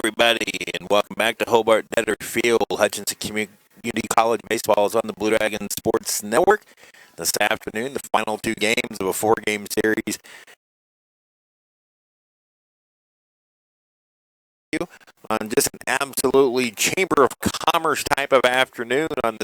everybody, and welcome back to Hobart Netter Field. Hutchinson Community College Baseball is on the Blue Dragon Sports Network. This afternoon, the final two games of a four-game series. On just an absolutely Chamber of Commerce type of afternoon on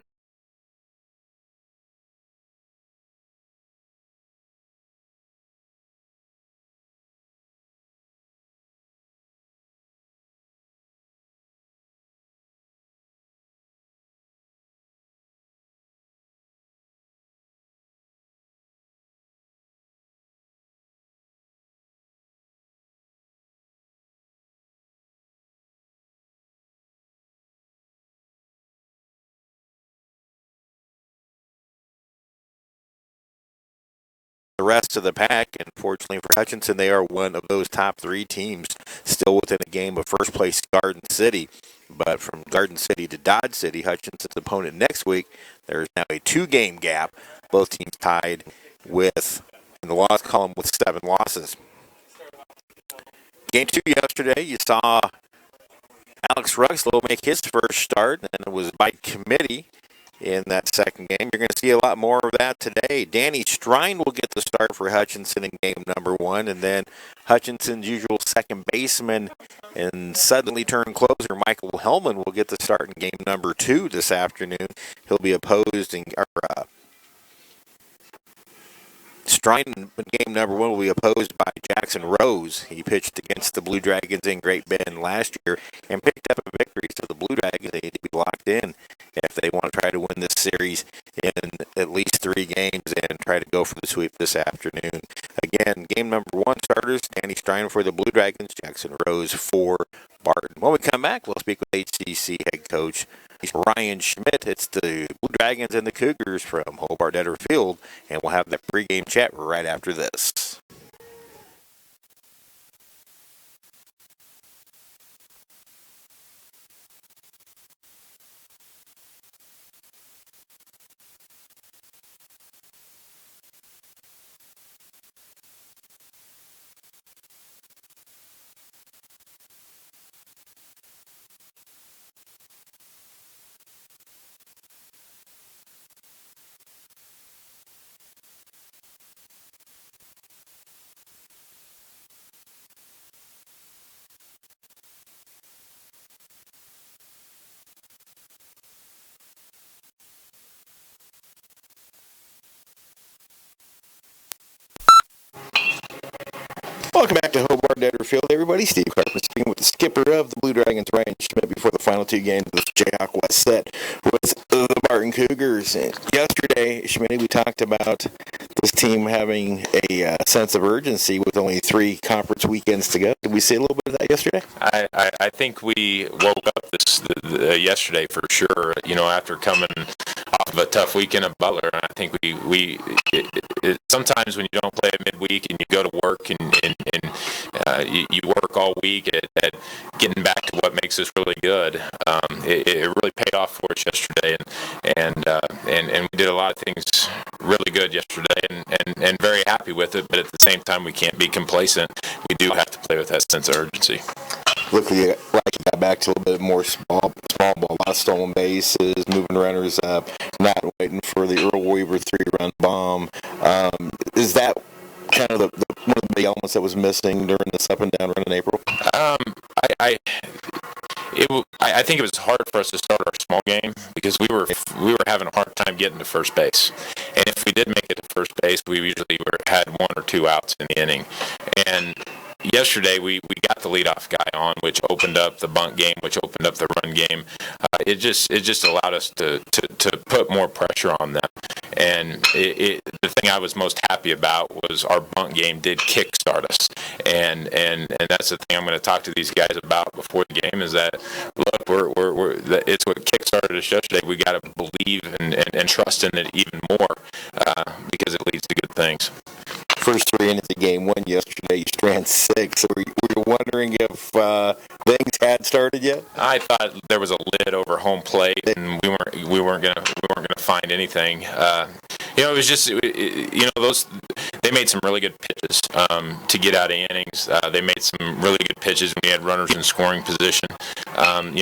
the rest of the pack, and fortunately for Hutchinson, they are one of those top three teams still within a game of first place Garden City. But from Garden City to Dodge City, Hutchinson's opponent next week, there is now a two-game gap. Both teams tied with in the loss column with 7 losses. Game 2 yesterday, you saw Alex Ruxlow make his first start, and it was by committee in that second game. You're going to see a lot more of that today. Danny Strine will get the start for Hutchinson in game number 1, and then Hutchinson's usual second baseman and suddenly turned closer Michael Hellman will get the start in game number 2 this afternoon. He'll be opposed in Strine in game number 1 will be opposed by Jackson Rose. He pitched against the Blue Dragons in Great Bend last year and picked up a victory. So the Blue Dragons, they need to be locked in if they want to try to win this series in at least 3 games and try to go for the sweep this afternoon. Again, game number 1 starters, Danny Strine for the Blue Dragons, Jackson Rose for Barton. When we come back, we'll speak with HCC head coach Ryan Schmidt. It's the Blue Dragons and the Cougars from Hobart Netter Field, and we'll have that pregame chat right after this. Welcome back to Hobart Netter Field, everybody. Steve Carpenter speaking with the skipper of the Blue Dragons, Ryan Schmidt, before the final 2 games of the Jayhawk West set was the Barton Cougars. And yesterday, Schmidt, we talked about this team having a sense of urgency with only 3 conference weekends to go. Did we see a little bit of that yesterday? I think we woke up yesterday for sure. You know, after coming off of a tough weekend at Butler, and I think sometimes when you don't play at midweek and you go to work and you work all week at getting back to what makes us really good. It really paid off for us yesterday, and we did a lot of things really good yesterday, and very happy with it. But at the same time, we can't be complacent. We do have to play with that sense of urgency. Look, you got back to a little bit more small ball, a lot of stolen bases, moving runners up, not waiting for the Earl Weaver 3-run bomb. Is that kind of one of the elements that was missing during this up and down run in April? I think it was hard for us to start our small game because we were having a hard time getting to first base, and if we did make it to first base, we usually had 1 or 2 outs in the inning. And yesterday we got the leadoff guy on, which opened up the bunt game, which opened up the run game. It just allowed us to put more pressure on them. And the thing I was most happy about was our bunt game did kickstart us. And that's the thing I'm going to talk to these guys about before the game is that, look, it's what kickstarted us yesterday. We got to believe and trust in it even more because it leads to good things. First 3 innings of game 1 yesterday, you strand 6. Were you wondering if things had started yet? I thought there was a lid over home plate, and we weren't gonna find anything. It was just, those, they made some really good pitches to get out of innings. They made some really good pitches when we had runners in scoring position.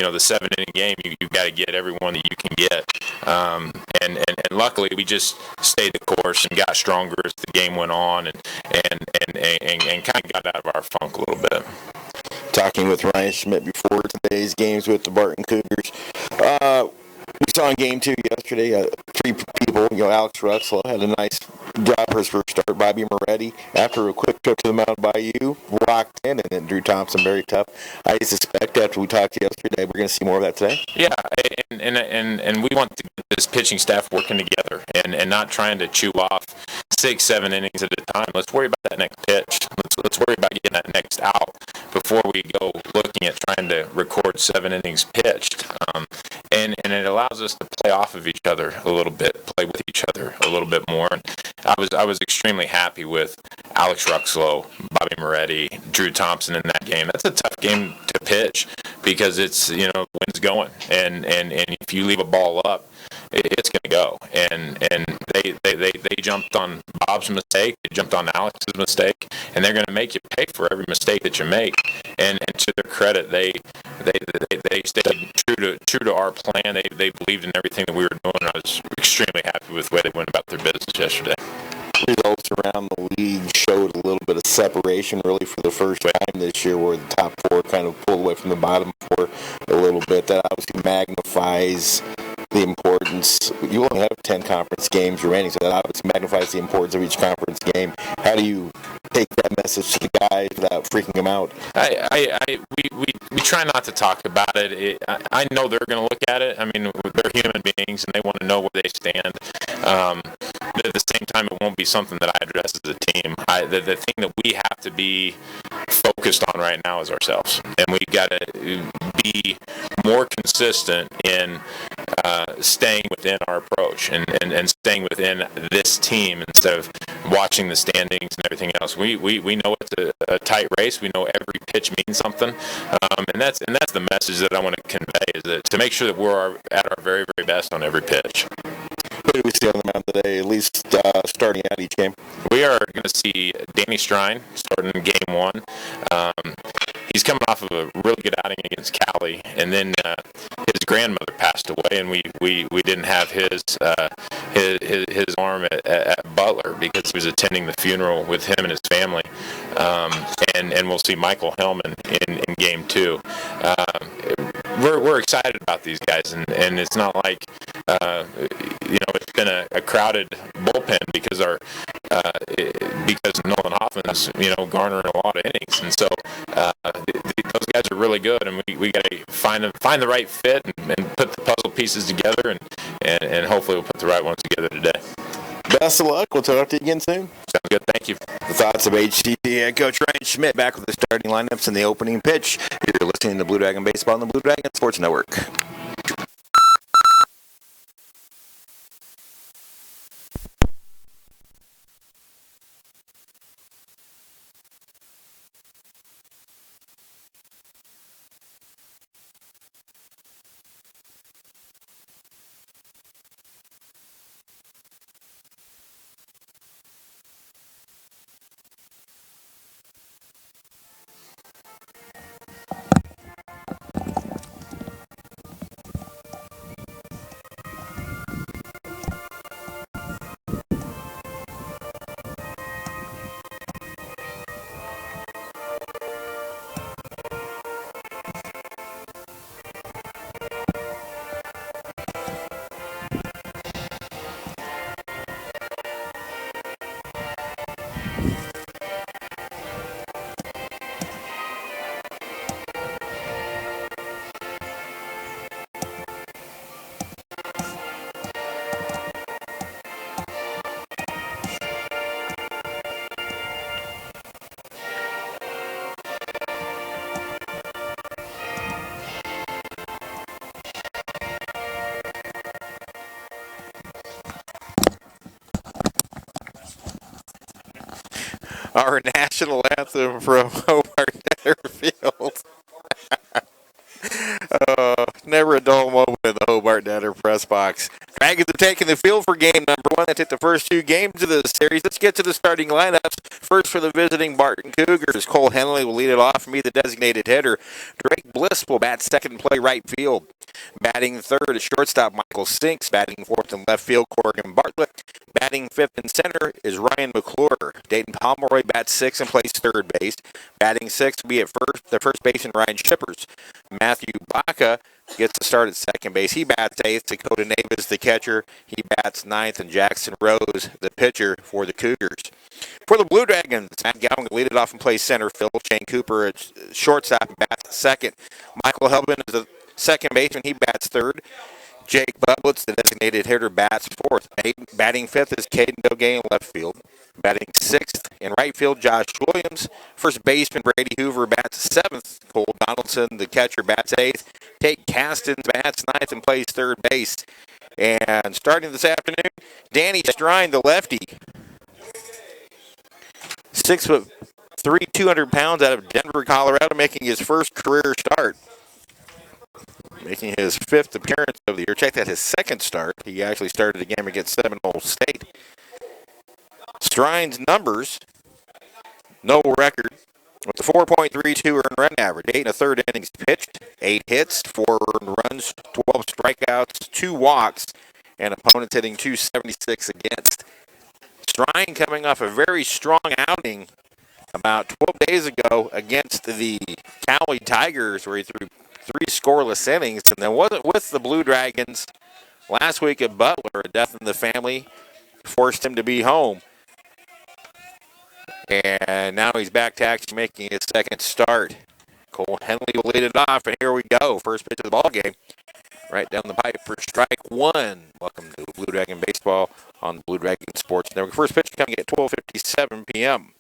The 7-inning game, you've got to get everyone that you can get. And luckily, we just stayed the course and got stronger as the game went on and kind of got out of our funk a little bit. Talking with Ryan Schmidt before today's games with the Barton Cougars. We saw in game 2 yesterday, 3 people, Alex Ruxlow had a nice job for his first start. Bobby Moretti, after a quick trip to the mound by you, locked in, and then Drew Thompson, very tough. I suspect after we talked yesterday, we're going to see more of that today. Yeah, and we want to get this pitching staff working together and not trying to chew off 6-7 innings at a time. Let's worry about that next pitch. Let's worry about getting that next out before we go looking at trying to record 7 innings pitched. And it allows us to play off of each other a little bit, play with each other a little bit more. And I was extremely happy with Alex Ruxlow, Bobby Moretti, Drew Thompson in that game. That's a tough game to pitch because it's wind's going, and if you leave a ball up, it's going to go. And they jumped on Bob's mistake, they jumped on Alex's mistake, and they're going to make you pay for every mistake that you make. And to their credit, they stayed true to our plan. They believed in everything that we were doing. I was extremely happy with the way they went about their business yesterday. Results around the league showed a little bit of separation really for the first time this year, where the top 4 kind of pulled away from the bottom 4 a little bit. That obviously magnifies the importance. You only have 10 conference games remaining, so that obviously magnifies the importance of each conference game. How do you take that message to the guys without freaking them out? We try not to talk about it. I know they're going to look at it. I mean, they're human beings and they want to know where they stand. But at the same time, it won't be something that I address as a team. The thing that we have to be focused on right now is ourselves, and we got to be more consistent in staying within our approach and staying within this team instead of watching the standings and everything else. We know it's a tight race. We know every pitch means something, and that's the message that I want to convey, is that to make sure that we're at our very, very best on every pitch. Who do we see on the mound today, at least starting out each game? We are going to see Danny Strine starting in game 1. He's coming off of a really good outing against Cali, and then his grandmother passed away, and we didn't have his arm at Butler because he was attending the funeral with him and his family. And we'll see Michael Hellman in game 2. We're excited about these guys, and it's not like it's been a crowded bullpen because Nolan Hoffman's garnering a lot of innings, and so those guys are really good, and we got to find the right fit and put the puzzle pieces together, and hopefully we'll put the right ones together today. Best of luck. We'll talk to you again soon. Sounds good. Thank you. The thoughts of HTP head coach Ryan Schmidt back with the starting lineups and the opening pitch. You're listening to Blue Dragon Baseball on the Blue Dragon Sports Network. Our national anthem from Hobart Netterfield. Never a dull moment in the Hobart Netter press box. Dragons have taken the field for game number one. They took the first two games of the series. Let's get to the starting lineups. First for the visiting Barton Cougars, Cole Henley will lead it off and be the designated hitter. Drake Bliss will bat second and play right field. Batting third at shortstop, Michael Sinks. Batting fourth in left field, Corrigan Bartlett. Batting fifth and center is Ryan McClure. Dayton Pomeroy bats sixth and plays third base. Batting sixth will be at the first baseman, Ryan Shippers. Matthew Baca gets the start at second base. He bats eighth. Dakota Navis, the catcher. He bats ninth. And Jackson Rose, the pitcher for the Cougars. For the Blue Dragons, Matt Gowan will lead it off and plays center field. Shane Cooper at shortstop bats second. Michael Helbin is the second baseman. He bats third. Jake Bublitz, the designated hitter, bats fourth. Batting fifth is Caden Doge in left field. Batting sixth in right field, Josh Williams. First baseman, Brady Hoover, bats seventh. Cole Donaldson, the catcher, bats eighth. Tate Castens bats ninth and plays third base. And starting this afternoon, Danny Strine, the lefty. 6'3", 200 pounds, out of Denver, Colorado, making his first career start. Making his fifth appearance of the year. Check that, his second start. He actually started a game against Seminole State. Strine's numbers, no record, with a 4.32 earned run average. 8 1/3 innings pitched, 8 hits, 4 earned runs, 12 strikeouts, 2 walks, and opponents hitting 276 against. Strine coming off a very strong outing about 12 days ago against the Cowley Tigers, where he threw 3 scoreless innings, and then wasn't with the Blue Dragons last week at Butler. A death in the family forced him to be home. And now he's back to actually making his second start. Cole Henley will lead it off, and here we go. First pitch of the ball game. Right down the pipe for strike one. Welcome to Blue Dragon Baseball on the Blue Dragon Sports Network. First pitch coming at 12:57 p.m.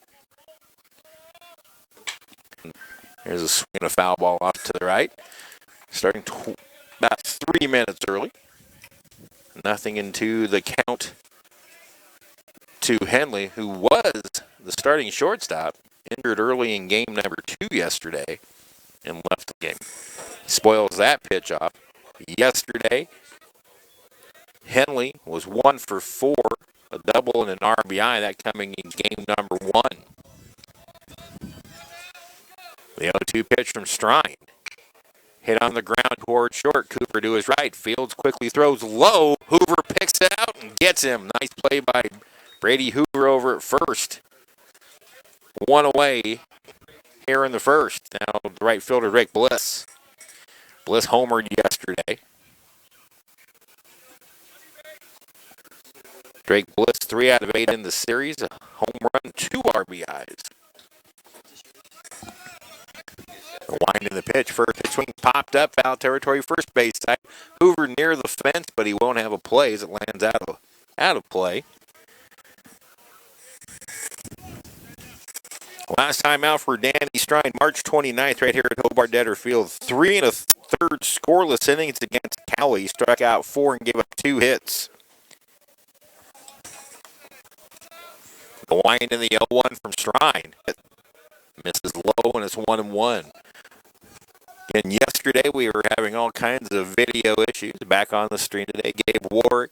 Here's a swing and a foul ball off to the right. Starting about 3 minutes early. Nothing into the count to Henley, who was the starting shortstop, injured early in game number 2 yesterday and left the game. Spoils that pitch off. Yesterday, Henley was 1 for 4, a double and an RBI, that coming in game number 1. The 0-2 pitch from Strine. Hit on the ground toward short. Cooper to his right. Fields quickly throws low. Hoover picks it out and gets him. Nice play by Brady Hoover over at first. 1 away here in the first. Now the right fielder, Drake Bliss. Bliss homered yesterday. Drake Bliss, 3 out of 8 in the series. A home run, 2 RBIs. The wind in the pitch. First pitch swing popped up. Foul territory, first base side. Hoover near the fence, but he won't have a play as it lands out of play. Last time out for Danny Strine, March 29th, right here at Hobart Detter Field. 3 1/3 scoreless innings against Cowley. He struck out 4 and gave up 2 hits. The wind in the 0-1 from Strine. It misses low, and it's 1-1. And yesterday we were having all kinds of video issues. Back on the screen today, Gabe Warwick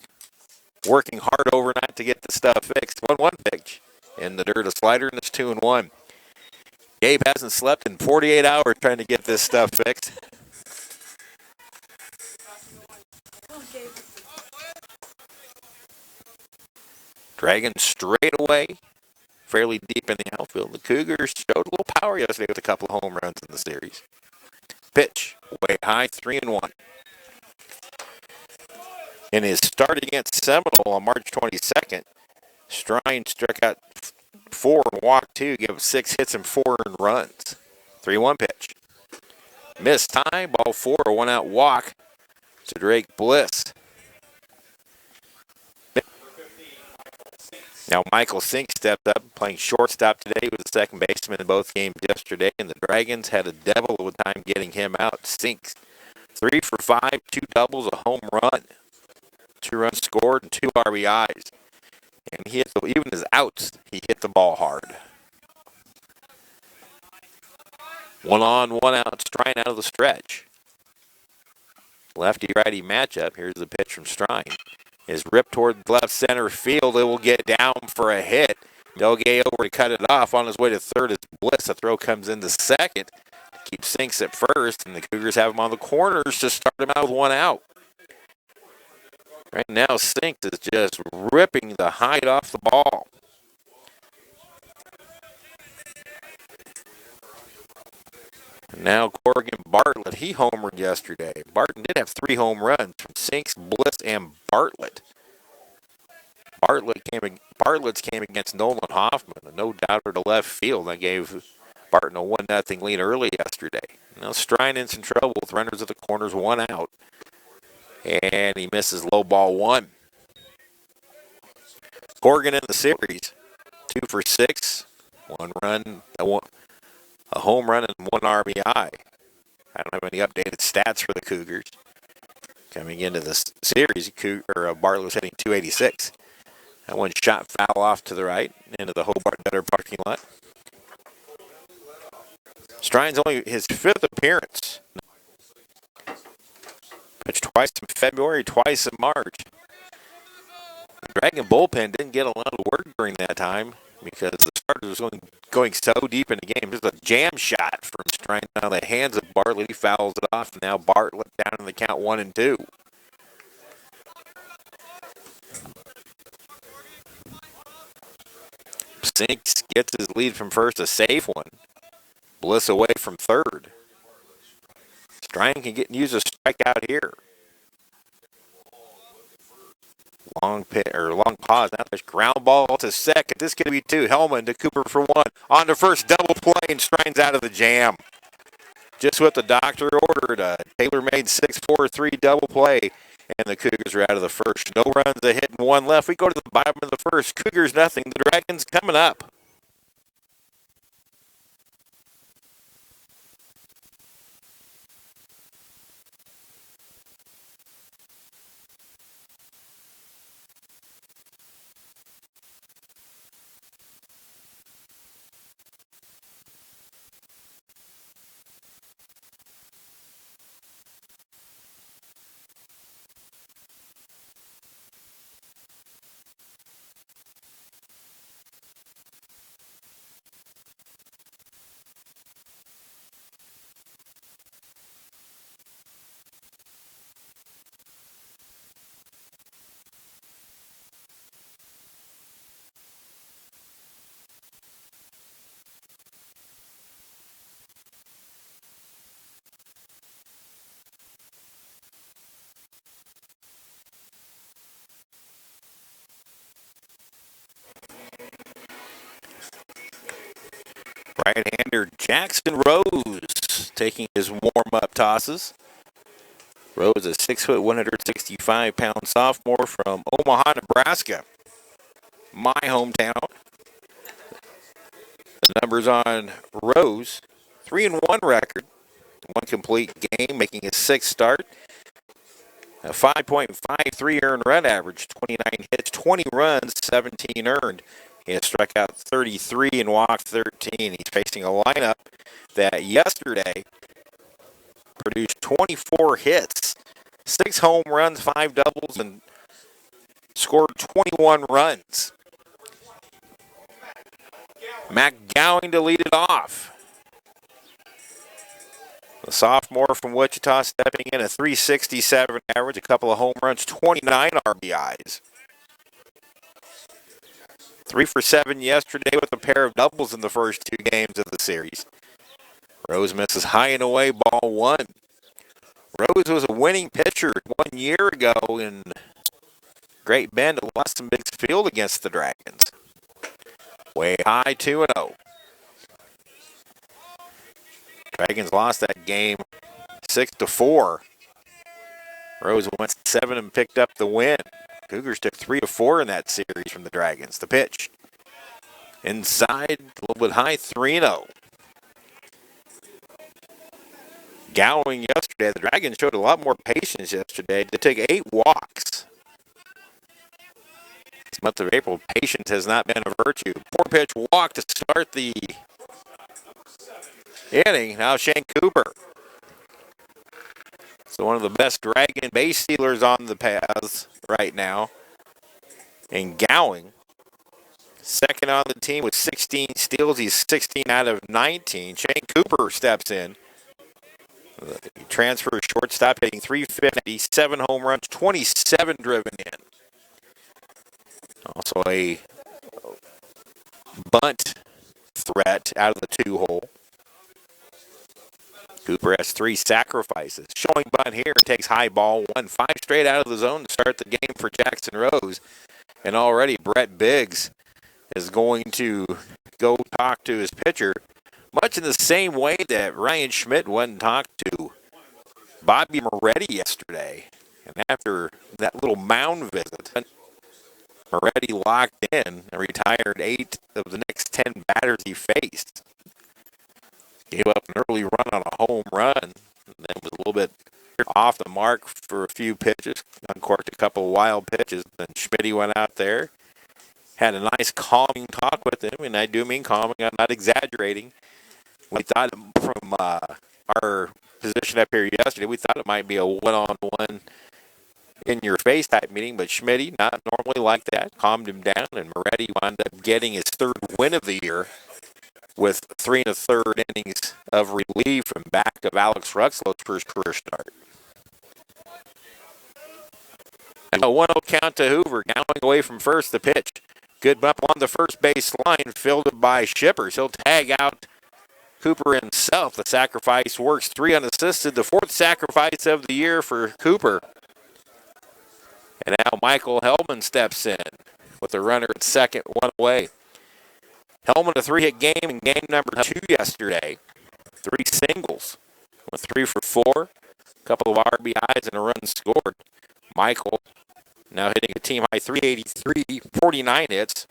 working hard overnight to get the stuff fixed. 1-1 pitch in the dirt, a slider, and it's 2-1. Gabe hasn't slept in 48 hours trying to get this stuff fixed. Dragons straight away, fairly deep in the outfield. The Cougars showed a little power yesterday with a couple of home runs in the series. Pitch, way high, 3-1. In his start against Seminole on March 22nd, Strine struck out 4 and walked 2, gave up 6 hits and 4 earned runs. 3-1 pitch. Missed time, ball 4, a 1-out walk to Drake Bliss. Now Michael Sink stepped up, playing shortstop today. He was the second baseman in both games yesterday, and the Dragons had a devil of a time getting him out. Sink, 3 for 5, 2 doubles, a home run. 2 runs scored and 2 RBIs. And he hit even his outs, he hit the ball hard. 1 on, 1 out, Strine out of the stretch. Lefty-righty matchup. Here's the pitch from Strine. is ripped toward left center field. It will get down for a hit. Delgay over to cut it off. On his way to third is Bliss. The throw comes into second. Keeps Sinks at first, and the Cougars have him on the corners to start him out with one out. Right now, Sinks is just ripping the hide off the ball. Now Corrigan Bartlett, he homered yesterday. Barton did have 3 home runs from Sinks, Bliss, and Bartlett. Bartlett's came against Nolan Hoffman, a no-doubter to left field. That gave Barton a 1-0 lead early yesterday. Now Strine in some trouble with runners at the corners, 1 out. And he misses low ball 1. Corrigan in the series, 2 for 6, 1 run, a home run, and 1 RBI. I don't have any updated stats for the Cougars. Coming into this series, Bartlett was hitting 286. That one shot foul off to the right into the Hobart Gutter parking lot. Strine's only his 5th appearance. Pitched twice in February, twice in March. The Dragon bullpen didn't get a lot of work during that time because the starters was going so deep in the game. There's a jam shot from Strine on the hands of Bartlett. He fouls it off, and now Bartlett down in the count 1-2. Sinks gets his lead from first, a safe one. Bliss away from third. Strine can use a strikeout here. Long pause. Now there's ground ball to second. This could be 2. Hellman to Cooper for 1. On to first, double play, and Strine's out of the jam. Just what the doctor ordered. A tailor-made 6-4-3 double play. And the Cougars are out of the first. No runs, a hit, and 1 left. We go to the bottom of the first. Cougars nothing. The Dragons coming up. Right-hander Jackson Rose taking his warm-up tosses. Rose, a 6', 165-pound sophomore from Omaha, Nebraska, my hometown. The numbers on Rose: 3-1 record, 1 complete game, making his 6th start. A 5.53 earned run average, 29 hits, 20 runs, 17 earned. He has struck out 33 and walked 13. He's facing a lineup that yesterday produced 24 hits, 6 home runs, 5 doubles, and scored 21 runs. Mac Gowing to lead it off. The sophomore from Wichita stepping in, a 367 average, a couple of home runs, 29 RBIs. 3 for 7 yesterday with a pair of doubles in the first 2 games of the series. Rose misses high and away, ball 1. Rose was a winning pitcher 1 year ago in Great Bend at Weston Biggs Field against the Dragons. Way high, 2-0. Dragons lost that game 6-4. Rose went 7 and picked up the win. Cougars took 3 of 4 in that series from the Dragons. The pitch inside, a little bit high, 3-0. Gowing yesterday, the Dragons showed a lot more patience yesterday. They took 8 walks. This month of April, patience has not been a virtue. 4-pitch walk to start the inning. Now Shane Cooper. So one of the best Dragon base stealers on the paths right now. And Gowing, second on the team with 16 steals. He's 16 out of 19. Shane Cooper steps in. He transfers shortstop, hitting 350, 7 home runs, 27 driven in. Also a bunt threat out of the 2-hole. Cooper has 3 sacrifices. Showing bunt here, takes high ball, 1, 5 straight out of the zone to start the game for Jackson Rose. And already Brett Biggs is going to go talk to his pitcher, much in the same way that Ryan Schmidt went and talked to Bobby Moretti yesterday. And after that little mound visit, Moretti locked in and retired 8 of the next 10 batters he faced. Gave up an early run on a home run, and then was a little bit off the mark for a few pitches, uncorked a couple of wild pitches. Then Schmidt went out there, had a nice calming talk with him, and I do mean calming, I'm not exaggerating. We thought from our position up here yesterday, we thought it might be a one-on-one in-your-face type meeting, but Schmidt, not normally like that, calmed him down, and Moretti wound up getting his 3rd win of the year with 3 1/3 innings of relief from back of Alex Ruxlo's first career start. And a 1-0 count to Hoover, Gowing away from first, the pitch. Good bump on the first base line, fielded by Shippers. He'll tag out Cooper himself. The sacrifice works 3 unassisted, the 4th sacrifice of the year for Cooper. And now Michael Hellman steps in with the runner at second, 1 away. Hellman a 3-hit game in game number 2 yesterday. 3 singles. Went 3 for 4. A couple of RBIs and a run scored. Michael now hitting a team high 383, 49 hits.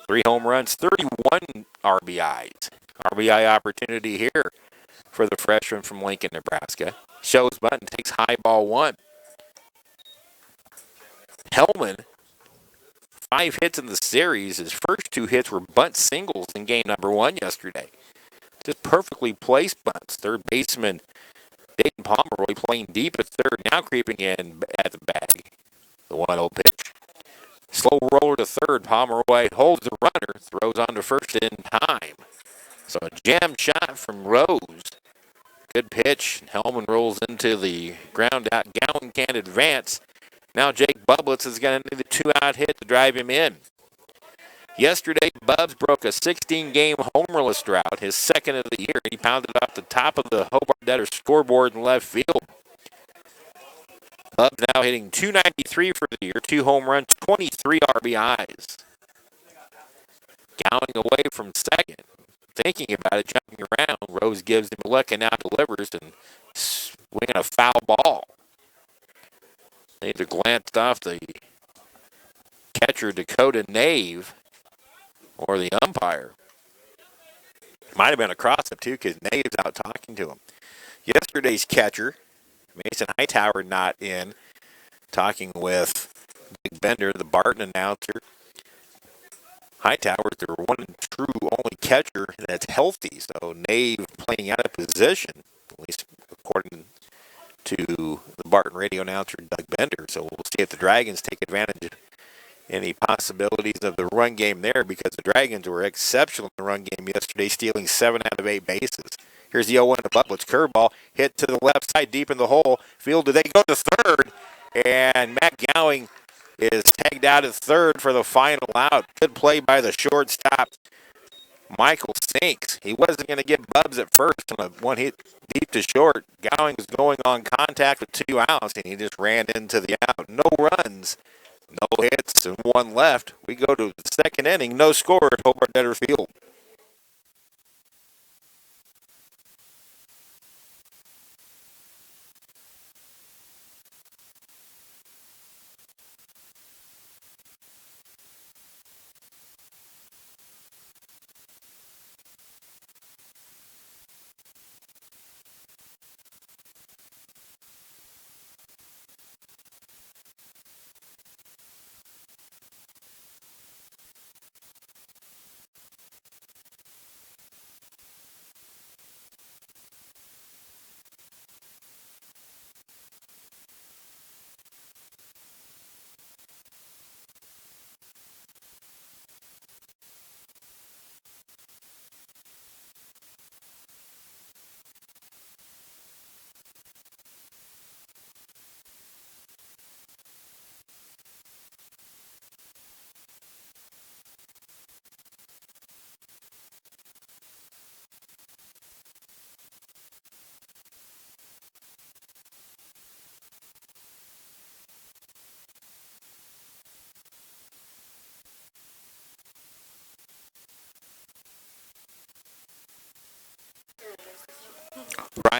3 home runs, 31 RBIs. RBI opportunity here for the freshman from Lincoln, Nebraska. Shows button, takes high ball 1. Hellman, 5 hits in the series. His first 2 hits were bunt singles in game number 1 yesterday. Just perfectly placed bunts. Third baseman Dayton Pomeroy playing deep at third, now creeping in at the bag. The 1-0 pitch. Slow roller to third. Pomeroy holds the runner, throws on to first in time. So a jam shot from Rose. Good pitch. Hellman rolls into the ground out. Gowing can't advance. Now Jake Bublitz is going to need a 2-out hit to drive him in. Yesterday, Bubs broke a 16-game homerless drought, his 2nd of the year. He pounded off the top of the Hobart Debtors scoreboard in left field. Bubs now hitting .293 for the year, 2 home runs, 23 RBIs. Gowing away from second, thinking about it, jumping around. Rose gives him a look and now delivers and swinging a foul ball. Either glanced off the catcher, Dakota Nave, or the umpire. Might have been across him, too, because Nave's out talking to him. Yesterday's catcher, Mason Hightower, not in, talking with Big Bender, the Barton announcer. Hightower's their one and true only catcher that's healthy, so Nave playing out of position, at least according to the Barton radio announcer, Doug Bender. So we'll see if the Dragons take advantage of any possibilities of the run game there, because the Dragons were exceptional in the run game yesterday, stealing 7 out of 8 bases. Here's the 0-1 to Bublitz. Curveball hit to the left side, deep in the hole. Fielded, they go to third, and Matt Gowing is tagged out at third for the final out. Good play by the shortstop, Michael Sinks. He wasn't going to get Bubs at first on a 1 hit deep to short. Gowing was going on contact with 2 outs, and he just ran into the out. No runs, no hits, and 1 left. We go to the 2nd inning, no score at Hobart Debtor Field.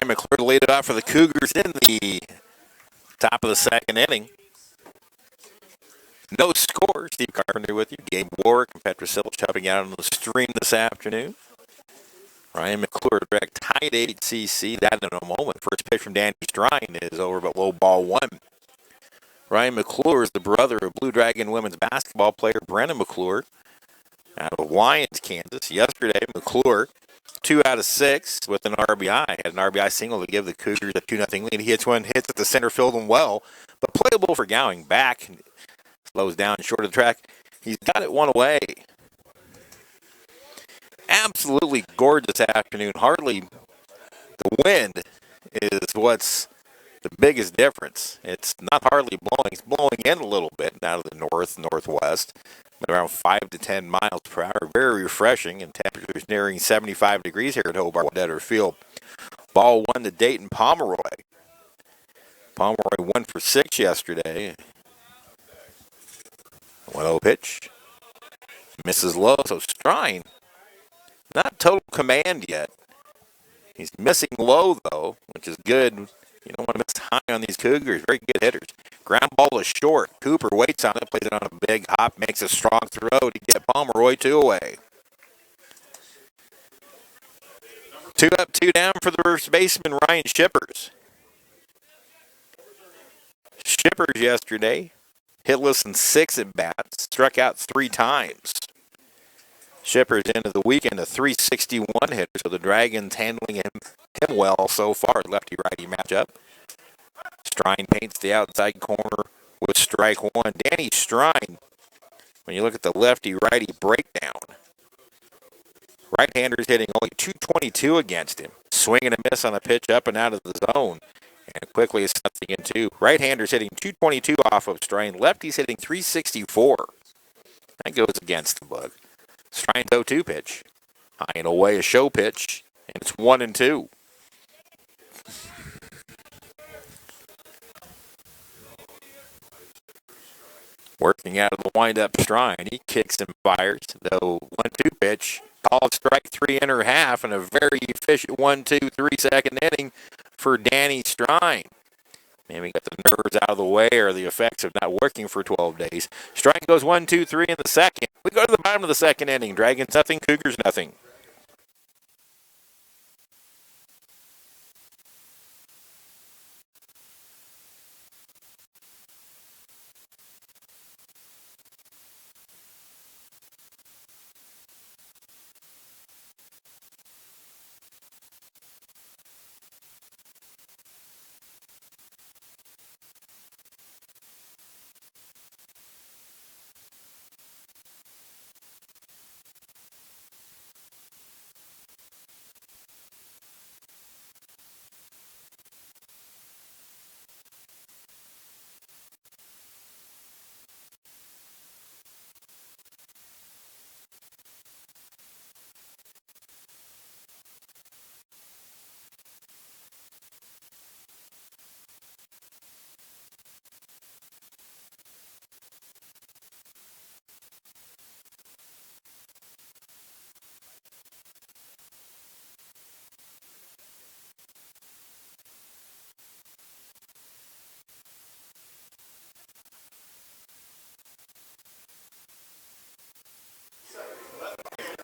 Ryan McClure laid it out for the Cougars in the top of the second inning. No score. Steve Carpenter with you. Gabe Warwick and Petra Silch helping out on the stream this afternoon. Ryan McClure direct tied 8 CC. That in a moment. First pitch from Danny Strine is over, but low ball one. Ryan McClure is the brother of Blue Dragon women's basketball player Brennan McClure out of Wyans, Kansas. Yesterday, McClure, 2 out of 6 with an RBI. Had an RBI single to give the Cougars a 2-0 lead. He hits at the center field and well, but playable for Gowing. Back, slows down short of the track. He's got it one away. Absolutely gorgeous afternoon. Hardly the wind is what's the biggest difference. It's not hardly blowing. It's blowing in a little bit out of the northwest, but around 5 to 10 miles per hour. Very refreshing, and temperatures nearing 75 degrees here at Hobart Detter Field. Ball 1 to Dayton Pomeroy. Pomeroy 1 for 6 yesterday. 1-0 pitch. Misses low, so Strine, not total command yet. He's missing low, though, which is good. You don't want to miss high on these Cougars. Very good hitters. Ground ball is short. Cooper waits on it, plays it on a big hop, makes a strong throw to get Pomeroy 2 away. 2 up, 2 down for the first baseman, Ryan Shippers. Shippers yesterday, hitless in 6 at-bats, struck out 3 times. Shippers into the weekend a 361 hitter, so the Dragons handling him well so far. Lefty-righty matchup. Strine paints the outside corner with strike 1. Danny Strine, when you look at the lefty-righty breakdown, right-hander's hitting only 222 against him. Swing and a miss on a pitch up and out of the zone. And quickly it's nothing in 2. Right-hander's hitting 222 off of Strine. Lefty's hitting 364. That goes against the bug. Strine's 0-2 pitch. High and away, a show pitch, and it's 1-2. Working out of the windup Strine. He kicks and fires. The 1-2 pitch. Called strike 3.5 and a very efficient 1-2-3 second inning for Danny Strine. Maybe got the nerves out of the way or the effects of not working for 12 days. Strine goes 1-2-3 in the second. We go to the bottom of the second inning. Dragons nothing, Cougars nothing.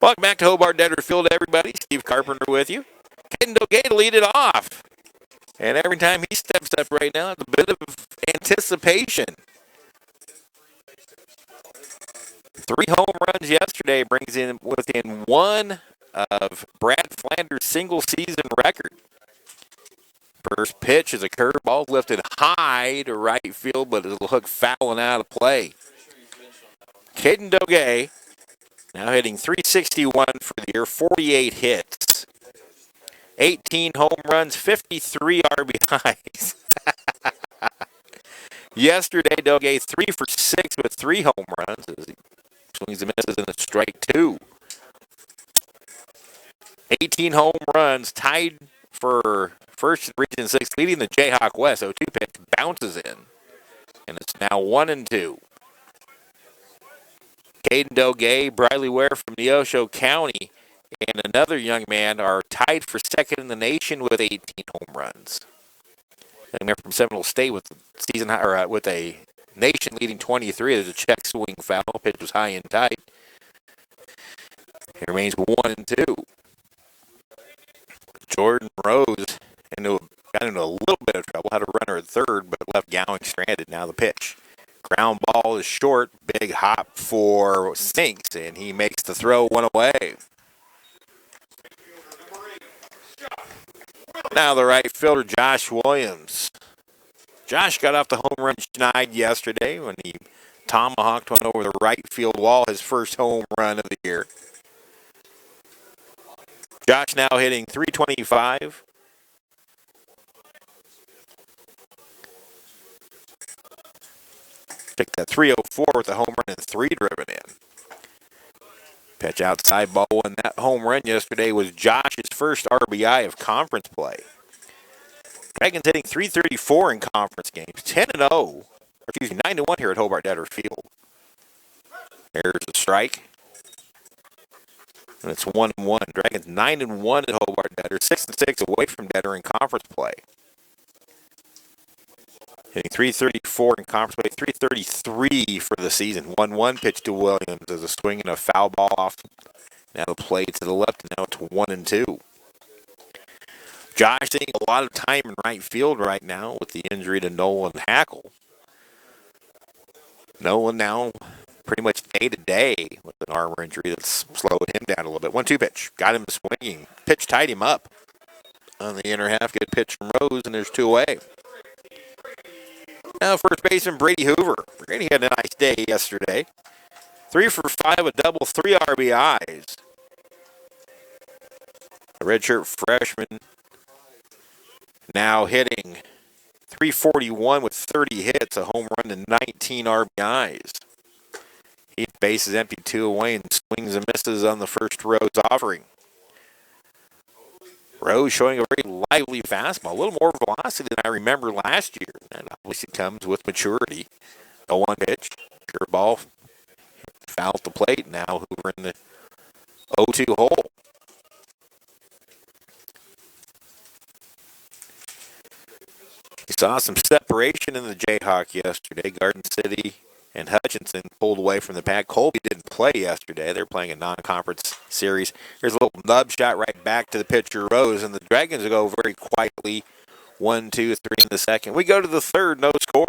Welcome back to Hobart Detter Field, everybody. Steve Carpenter with you. Caden Doge to lead it off. And every time he steps up right now, it's a bit of anticipation. 3 home runs yesterday brings in within 1 of Brad Flanders' single-season record. First pitch is a curveball lifted high to right field, but it'll hook fouling out of play. Caden Doge now hitting 361 for the year, 48 hits, 18 home runs, 53 RBIs. Yesterday, Doge 3 for 6 with 3 home runs as he swings and misses in a strike 2. 18 home runs, tied for first Region 6, leading the Jayhawk West. 0-2 pitch bounces in, and it's now 1-2. Caden Doge, Briley Ware from Neosho County, and another young man are tied for second in the nation with 18 home runs. Young man from Seminole State with season high, or with a nation-leading 23. There's a check swing foul. Pitch was high and tight. It remains 1-2. Jordan Rose got into a little bit of trouble. Had a runner at third, but left Gowing stranded. Now the pitch. Ground ball is short. Big hop for Sinks, and he makes the throw one away. Now the right fielder, Josh Williams. Josh got off the home run schneid yesterday when he tomahawked one over the right field wall, his first home run of the year. Josh now hitting .325. Picked that .304 with a home run and 3 driven in. Pitch outside, ball one. That home run yesterday was Josh's first RBI of conference play. Dragons hitting .334 in conference games, 10-0. Excuse me, 9-1 here at Hobart Detter Field. There's a strike. And it's 1-1. Dragons 9-1 at Hobart Detter, 6-6 away from Detter in conference play. Hitting .334 in conference play, .333 for the season. 1-1 pitch to Williams as a swing and a foul ball off. Now the play to the left, and now it's 1-2. Josh taking a lot of time in right field right now with the injury to Nolan Hackle. Nolan now pretty much day-to-day with an arm injury that's slowed him down a little bit. 1-2 pitch. Got him swinging. Pitch tied him up. On the inner half, good pitch from Rose, and there's 2 away. Now first baseman Brady Hoover. Brady had a nice day yesterday. 3 for 5, a double, 3 RBIs. The redshirt freshman now hitting .341 with 30 hits, a home run and 19 RBIs. He bases empty, 2 away, and swings and misses on the first Rose offering. Rose showing a very lively fastball, a little more velocity than I remember last year. And obviously comes with maturity. 0-1 pitch, curveball, foul at the plate. Now Hoover in the 0-2 hole. We saw some separation in the Jayhawk yesterday. Garden City and Hutchinson pulled away from the pack. Colby didn't play yesterday. They're playing a non-conference series. Here's a little nub shot right back to the pitcher, Rose, and the Dragons will go very quietly 1, 2, 3 in the second. We go to the third, no score.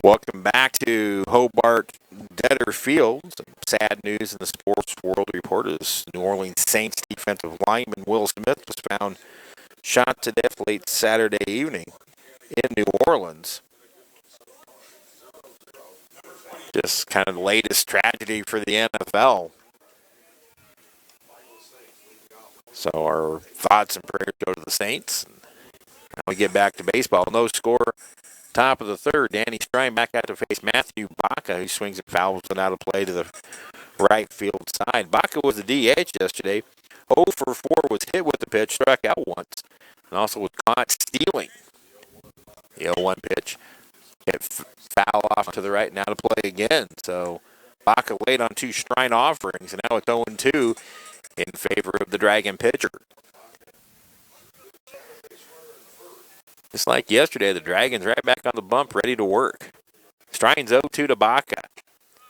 Welcome back to Hobart Detter Field. Some sad news in the sports world report is New Orleans Saints defensive lineman Will Smith was found shot to death late Saturday evening in New Orleans. Just kind of the latest tragedy for the NFL. So our thoughts and prayers go to the Saints. Now we get back to baseball. No score. Top of the third, Danny Strine back out to face Matthew Baca, who swings and fouls it out of play to the right field side. Baca was the DH yesterday. 0 for 4 was hit with the pitch, struck out once, and also was caught stealing. The 0-1 pitch hit foul off to the right, now to play again. So Baca laid on 2 Strine offerings, and now it's 0-2 in favor of the Dragon pitcher. Just like yesterday, the Dragons right back on the bump, ready to work. Strine's 0-2 to Baca.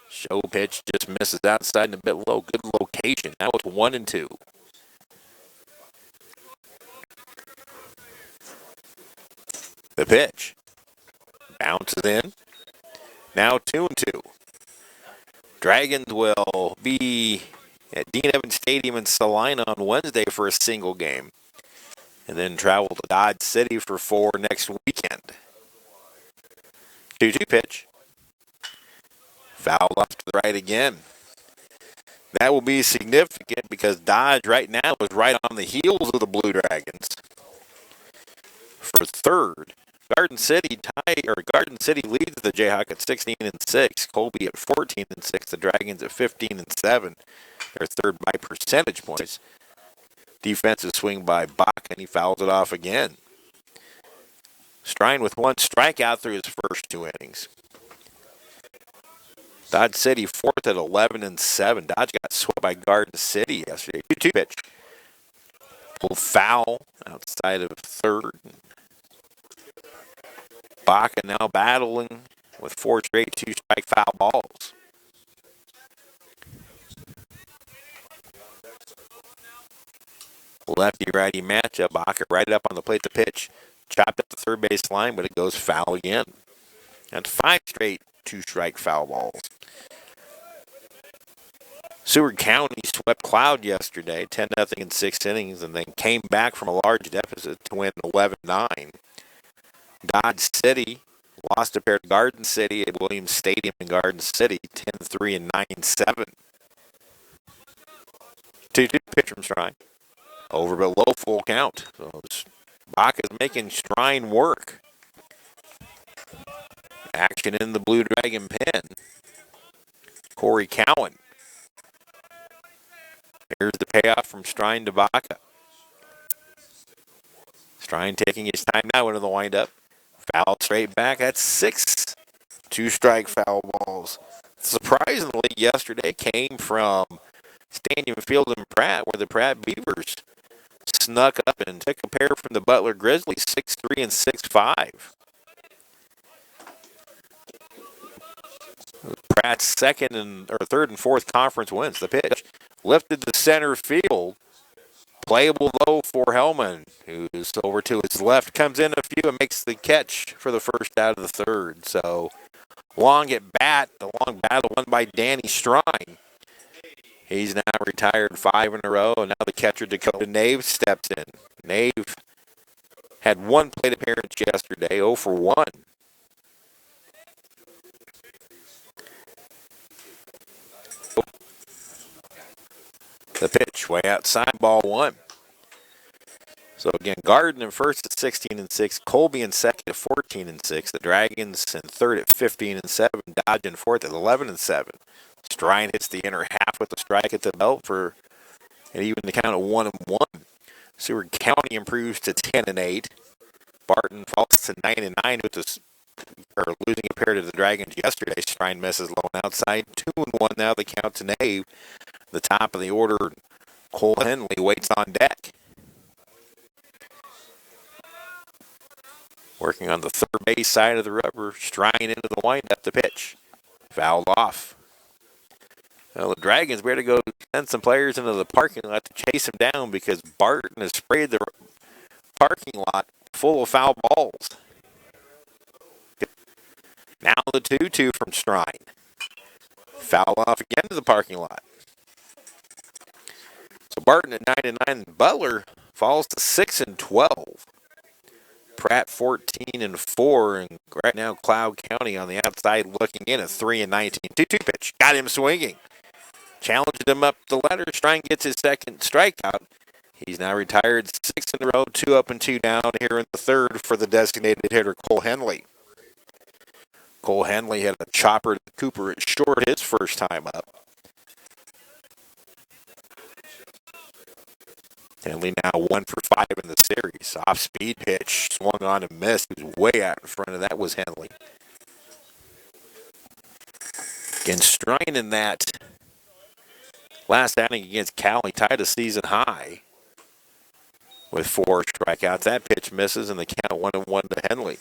Show pitch just misses outside and a bit low. Good location. Now it's 1-2. The pitch bounces in. Now 2-2. Dragons will be at Dean Evans Stadium in Salina on Wednesday for a single game, and then travel to Dodge City for 4 next weekend. 2-2 pitch. Foul off to the right again. That will be significant because Dodge right now is right on the heels of the Blue Dragons. For third, Garden City leads the Jayhawk at 16-6. Colby at 14-6. The Dragons at 15-7. They're third by percentage points. Defensive swing by Bach, and he fouls it off again. Strine with 1 strikeout through his first 2 innings. Dodge City fourth at 11-7. Dodge got swept by Garden City yesterday. 2-2 pitch. Full foul outside of third. Baca now battling with 4 straight 2-strike foul balls. Lefty-righty matchup. Baca right up on the plate to pitch. Chopped up the third base line, but it goes foul again. That's 5 straight 2-strike foul balls. Seward County swept Cloud yesterday, 10-0 in 6 innings, and then came back from a large deficit to win 11-9. Dodge City lost a pair to Garden City at Williams Stadium in Garden City, 10-3 and 9-7. 2-2 pitch from Strine. Over but low, full count. So Bach is making Strine work. Action in the Blue Dragon pen. Corey Cowan. Here's the payoff from Strine to Baca. Strine taking his time now into the windup. Foul straight back. That's 6 2-strike foul balls. Surprisingly, yesterday came from Stadium Field in Pratt, where the Pratt Beavers snuck up and took a pair from the Butler Grizzlies, 6-3 and 6-5. Pratt's third and fourth conference wins. The pitch lifted to center field. Playable low for Hellman, who's over to his left, comes in a few and makes the catch for the first out of the third. So long at bat, the long battle won by Danny Strine. He's now retired 5 in a row, and now the catcher Dakota Nave steps in. Nave had 1 plate appearance yesterday, 0 for 1. The pitch way outside, ball 1. So again, Garden in first at 16-6, Colby in second at 14-6, the Dragons in third at 15-7, Dodge in fourth at 11-7. Strine hits the inner half with a strike at the belt and even the count of 1-1. Seward County improves to 10-8. Barton falls to 9-9 with losing a pair to the Dragons yesterday. Strine misses low and outside. 2-1 now. The count to Nave. The top of the order, Cole Henley waits on deck. Working on the third base side of the rubber, Strine into the windup, the pitch. Fouled off. Well, the Dragons better go send some players into the parking lot to chase him down because Barton has sprayed the parking lot full of foul balls. Now the 2-2 from Strine. Foul off again to the parking lot. So Barton at 9-9, Butler falls to 6-12. Pratt 14-4, and right now Cloud County on the outside looking in at 3-19. 2-2 pitch, got him swinging. Challenged him up the ladder. Strine gets his second strikeout. He's now retired 6 in a row, 2 up and 2 down here in the third for the designated hitter Cole Henley. Cole Henley had a chopper to Cooper at short his first time up. Henley now 1 for 5 in the series. Off-speed pitch, swung on and missed. He was way out in front of that was Henley. Again, Strine in that last outing against Cal, he tied a season high with 4 strikeouts. That pitch misses, and the count 1-1 to Henley.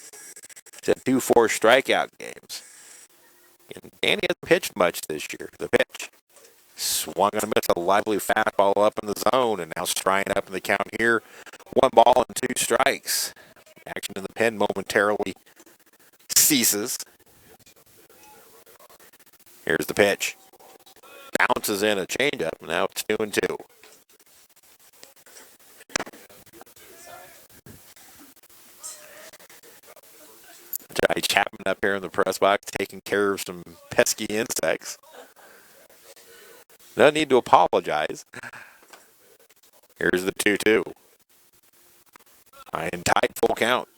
He's had 2 4-strikeout games. And Danny hasn't pitched much this year. The pitch. Swung and a miss, a lively fastball up in the zone, and now Strine up in the count here. 1 ball and 2 strikes. Action in the pen momentarily ceases. Here's the pitch. Bounces in a changeup, and now it's 2-2. Johnny Chapman up here in the press box taking care of some pesky insects. No need to apologize. Here's the 2-2. And tight, full count.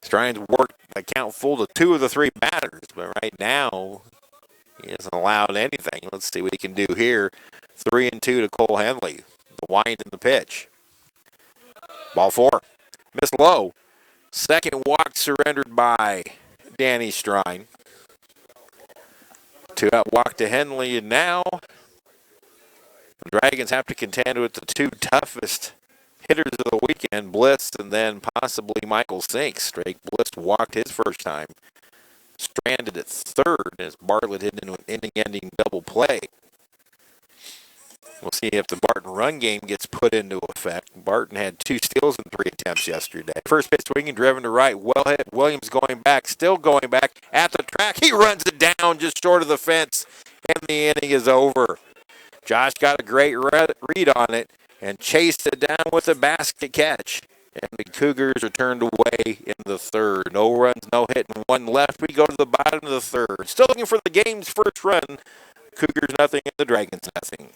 He's trying to work a count full to 2 of the 3 batters, but right now he hasn't allowed anything. Let's see what he can do here. 3-2 to Cole Henley. The wind and the pitch. Ball 4. Missed low. Second walk surrendered by Danny Strine. 2-out walk to Henley, and now the Dragons have to contend with the 2 toughest hitters of the weekend, Bliss and then possibly Michael Sinks. Drake Bliss walked his first time. Stranded at third as Bartlett hit into an inning-ending double play. We'll see if the Barton run game gets put into effect. Barton had 2 steals in 3 attempts yesterday. First pitch swinging, driven to right. Well hit. Williams going back, still going back at the track. He runs it down just short of the fence, and the inning is over. Josh got a great read on it and chased it down with a basket catch. And the Cougars are turned away in the third. No runs, no hit, and 1 left. We go to the bottom of the third. Still looking for the game's first run. Cougars nothing and the Dragons nothing.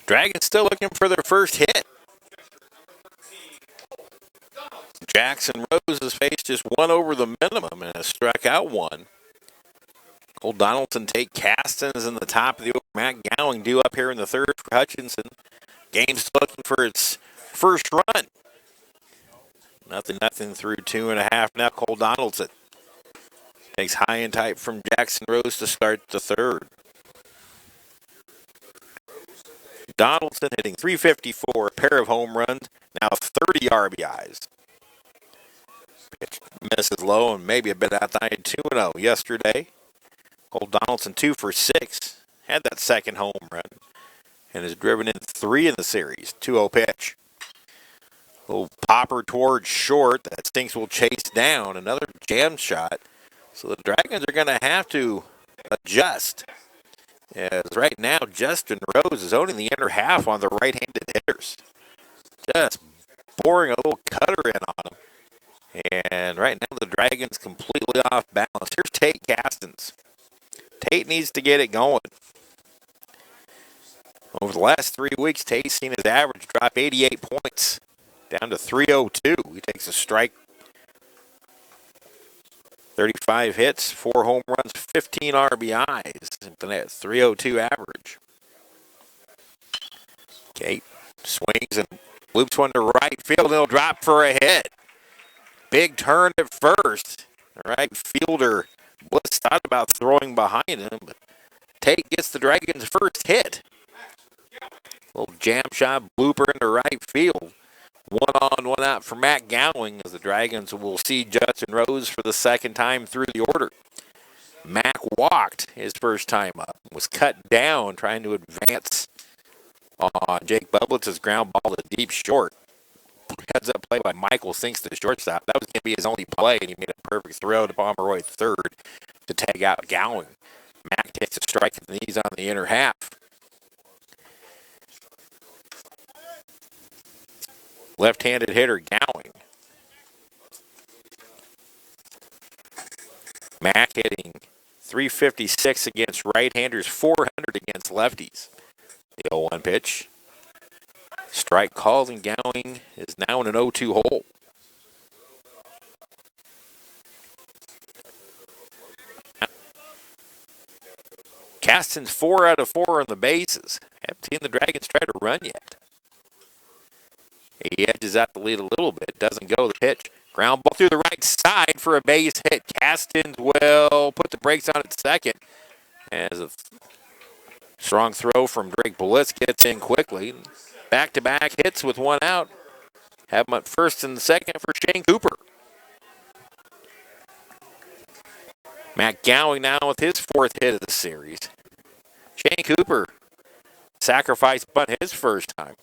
Dragons still looking for their first hit. Jackson Rose has faced just 1 over the minimum and has struck out 1. Cole Donaldson, Tate Caston is in the top of the order. Matt Gowing due up here in the third for Hutchinson. Game's looking for its first run. Nothing through 2.5. Now Cole Donaldson takes high and tight from Jackson Rose to start the third. Donaldson hitting .354, a pair of home runs, now 30 RBIs. Pitch misses low and maybe a bit outside. 2-0 yesterday. Cole Donaldson 2 for 6, had that second home run, and has driven in 3 in the series. 2-0 pitch. Little popper towards short that Stinks will chase down. Another jam shot. So the Dragons are going to have to adjust. As right now, Justin Rose is owning the inner half on the right-handed hitters. Just pouring a little cutter in on him. And right now, the Dragons completely off balance. Here's Tate Castens. Tate needs to get it going. Over the last 3 weeks, Tate's seen his average drop 88 points, down to .302. He takes a strike. 35 hits, 4 home runs, 15 RBIs, and that .302 average. Kate swings and loops one to right field. He'll drop for a hit. Big turn at first. The right fielder Bliss thought about throwing behind him, but Tate gets the Dragons' first hit. Little jam shot blooper into right field. 1 on, 1 out for Matt Gowing as the Dragons will see Justin Rose for the second time through the order. Mack walked his first time up, was cut down trying to advance on Jake Bublitz's ground ball to deep short. Heads up play by Michael sinks to the shortstop. That was going to be his only play, and he made a perfect throw to Pomeroy third to tag out Gowing. Mack takes a strike at the knees on the inner half. Left-handed hitter Gowing. Mack hitting .356 against right-handers, .400 against lefties. The 0-1 pitch. Strike called, and Gowing is now in an 0-2 hole. Caston's 4 out of 4 on the bases. Haven't seen the Dragons try to run yet. He edges out the lead a little bit. Doesn't go. The pitch. Ground ball through the right side for a base hit. Caston will put the brakes on at second. As a strong throw from Drake Blitz gets in quickly. Back-to-back hits with one out. Have him at first and second for Shane Cooper. Matt Gowing now with his 4th hit of the series. Shane Cooper sacrifice bunt his first time.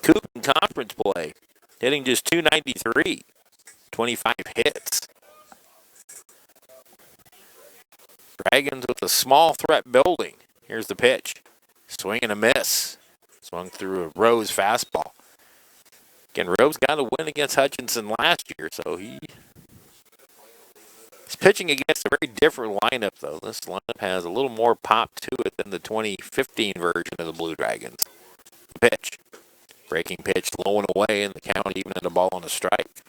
Cooper in conference play, hitting just .293, 25 hits. Dragons with a small threat building. Here's the pitch. Swing and a miss. Swung through a Rose fastball. Again, Rose got a win against Hutchinson last year, so he's pitching against a very different lineup, though. This lineup has a little more pop to it than the 2015 version of the Blue Dragons. The pitch. Breaking pitch, low and away, and the count even at a ball on a strike.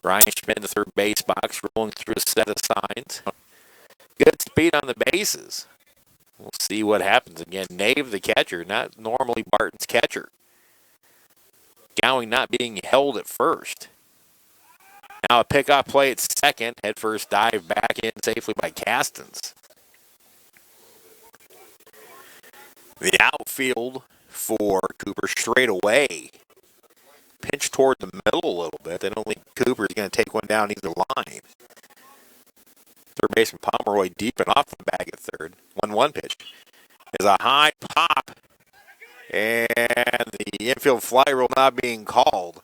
Ryan Schmidt in the third base box, rolling through a set of signs. Good speed on the bases. We'll see what happens. Again, Nave, the catcher, not normally Barton's catcher. Gowing not being held at first. Now a pickoff play at second. Head first dive back in safely by Castons. The outfield for Cooper straight away. Pinch toward the middle a little bit. They don't think Cooper's going to take one down either line. Third baseman Pomeroy deep and off the bag at third. 1-1 pitch is a high pop. And the infield fly rule not being called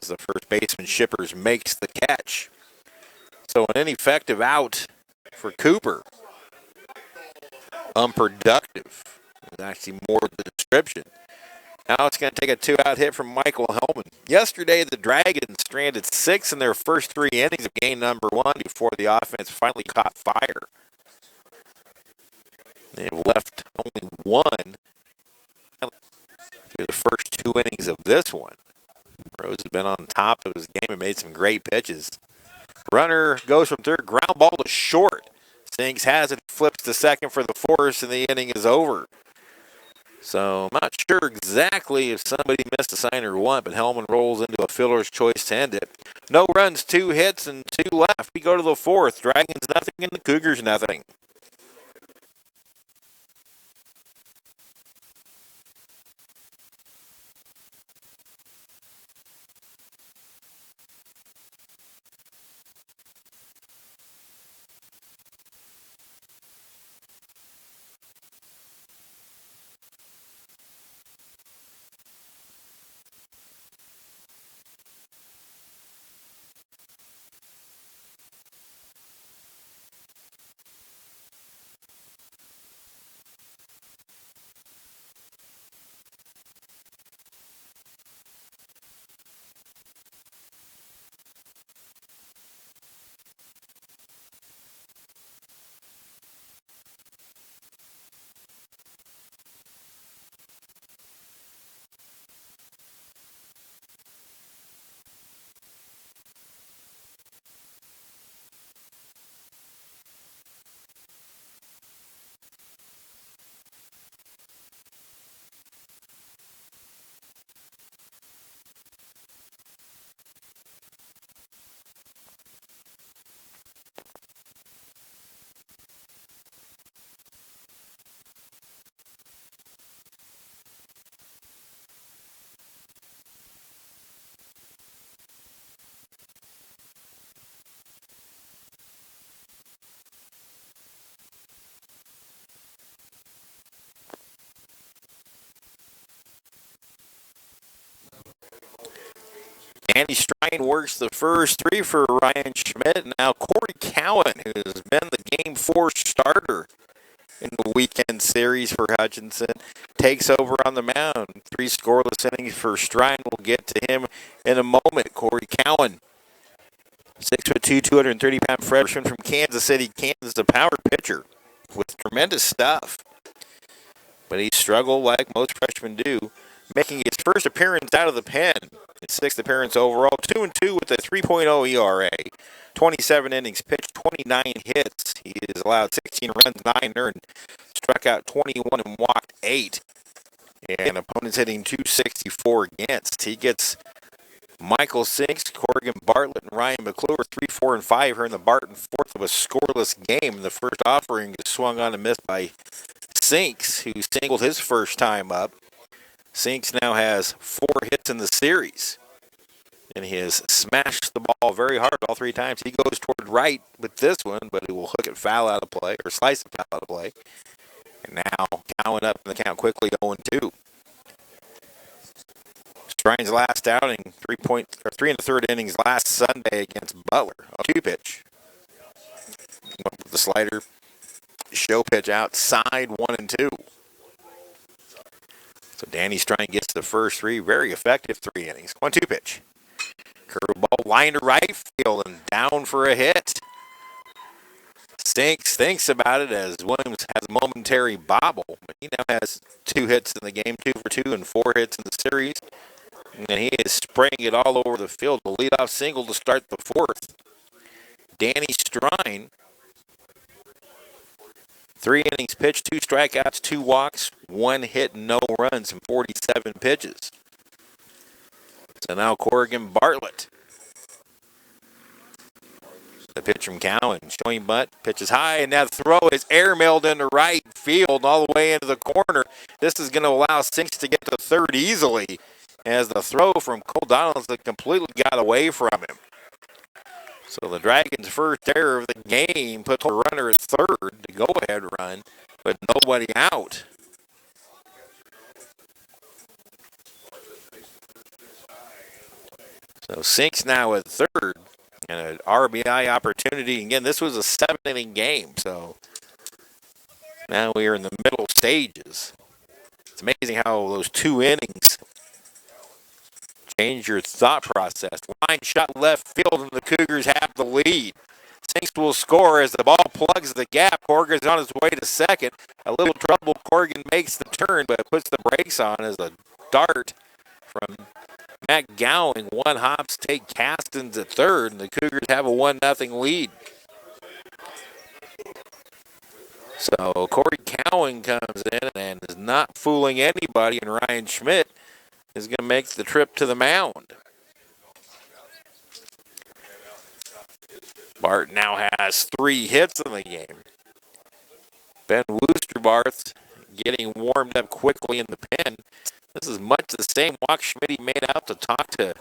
as the first baseman Shippers makes the catch. So an ineffective out for Cooper. Unproductive is actually more the description. Now it's going to take a 2-out hit from Michael Hellman. Yesterday, the Dragons stranded 6 in their first 3 innings of game number 1 before the offense finally caught fire. They've left only 1 through the first 2 innings of this one. Rose has been on top of his game and made some great pitches. Runner goes from third, ground ball to short. Sinks has it, flips to second for the force, and the inning is over. So I'm not sure exactly if somebody missed a sign or what, but Hellman rolls into a fielder's choice to end it. No runs, 2 hits, and 2 left. We go to the 4th. Dragons nothing and the Cougars nothing. Danny Strine works the first three for Ryan Schmidt. Now Corey Cowan, who's been the Game 4 starter in the weekend series for Hutchinson, takes over on the mound. 3 scoreless innings for Strine. We'll get to him in a moment. Corey Cowan, 6'2", 230-pound freshman from Kansas City, Kansas, a power pitcher with tremendous stuff. But he struggled like most freshmen do, making his first appearance out of the pen. His 6th appearance overall, 2-2 with a 3.0 ERA. 27 innings pitched, 29 hits. He has allowed 16 runs, 9 earned, struck out 21 and walked 8. And opponents hitting 264 against. He gets Michael Sinks, Corrigan Bartlett, and Ryan McClure 3, 4, and 5 here in the Barton 4th of a scoreless game. The first offering is swung on and missed by Sinks, who singled his first time up. Sinks now has 4 hits in the series, and he has smashed the ball very hard all 3 times. He goes toward right with this one, but he will hook it foul out of play, or slice it foul out of play. And now Cowan up in the count quickly, 0-2. Strine's last outing, 3 1/3 innings last Sunday against Butler. A 2-pitch. Up with the slider. Show pitch outside, 1-2. So Danny Strine gets the first 3, very effective 3 innings. 1-2 pitch. Curveball line to right field and down for a hit. Sinks thinks about it as Williams has a momentary bobble. But he now has 2 hits in the game, 2 for 2 and 4 hits in the series. And he is spraying it all over the field. The leadoff single to start the 4th. Danny Strine, 3 innings pitched, 2 strikeouts, 2 walks, 1 hit, no runs, and 47 pitches. So now Corrigan Bartlett. The pitch from Cowan, showing butt, pitches high, and that throw is airmailed into right field all the way into the corner. This is going to allow Sinks to get to third easily, as the throw from Cole Donaldson completely got away from him. So the Dragons' first error of the game puts a runner at third, the go-ahead run, but nobody out. So Sinks now at third, and an RBI opportunity. Again, this was a 7-inning game, so now we are in the middle stages. It's amazing how those 2 innings change your thought process. Line shot left field, and the Cougars have the lead. Sinks will score as the ball plugs the gap. Corrigan's on his way to second. A little trouble. Corrigan makes the turn, but puts the brakes on as a dart from Matt Gowing. 1 hops take Castens at third, and the Cougars have a 1-0 lead. So Corey Cowan comes in and is not fooling anybody, and Ryan Schmidt is going to make the trip to the mound. Bart now has 3 hits in the game. Ben Woosterbarth getting warmed up quickly in the pen. This is much the same walk Schmidt made out to talk to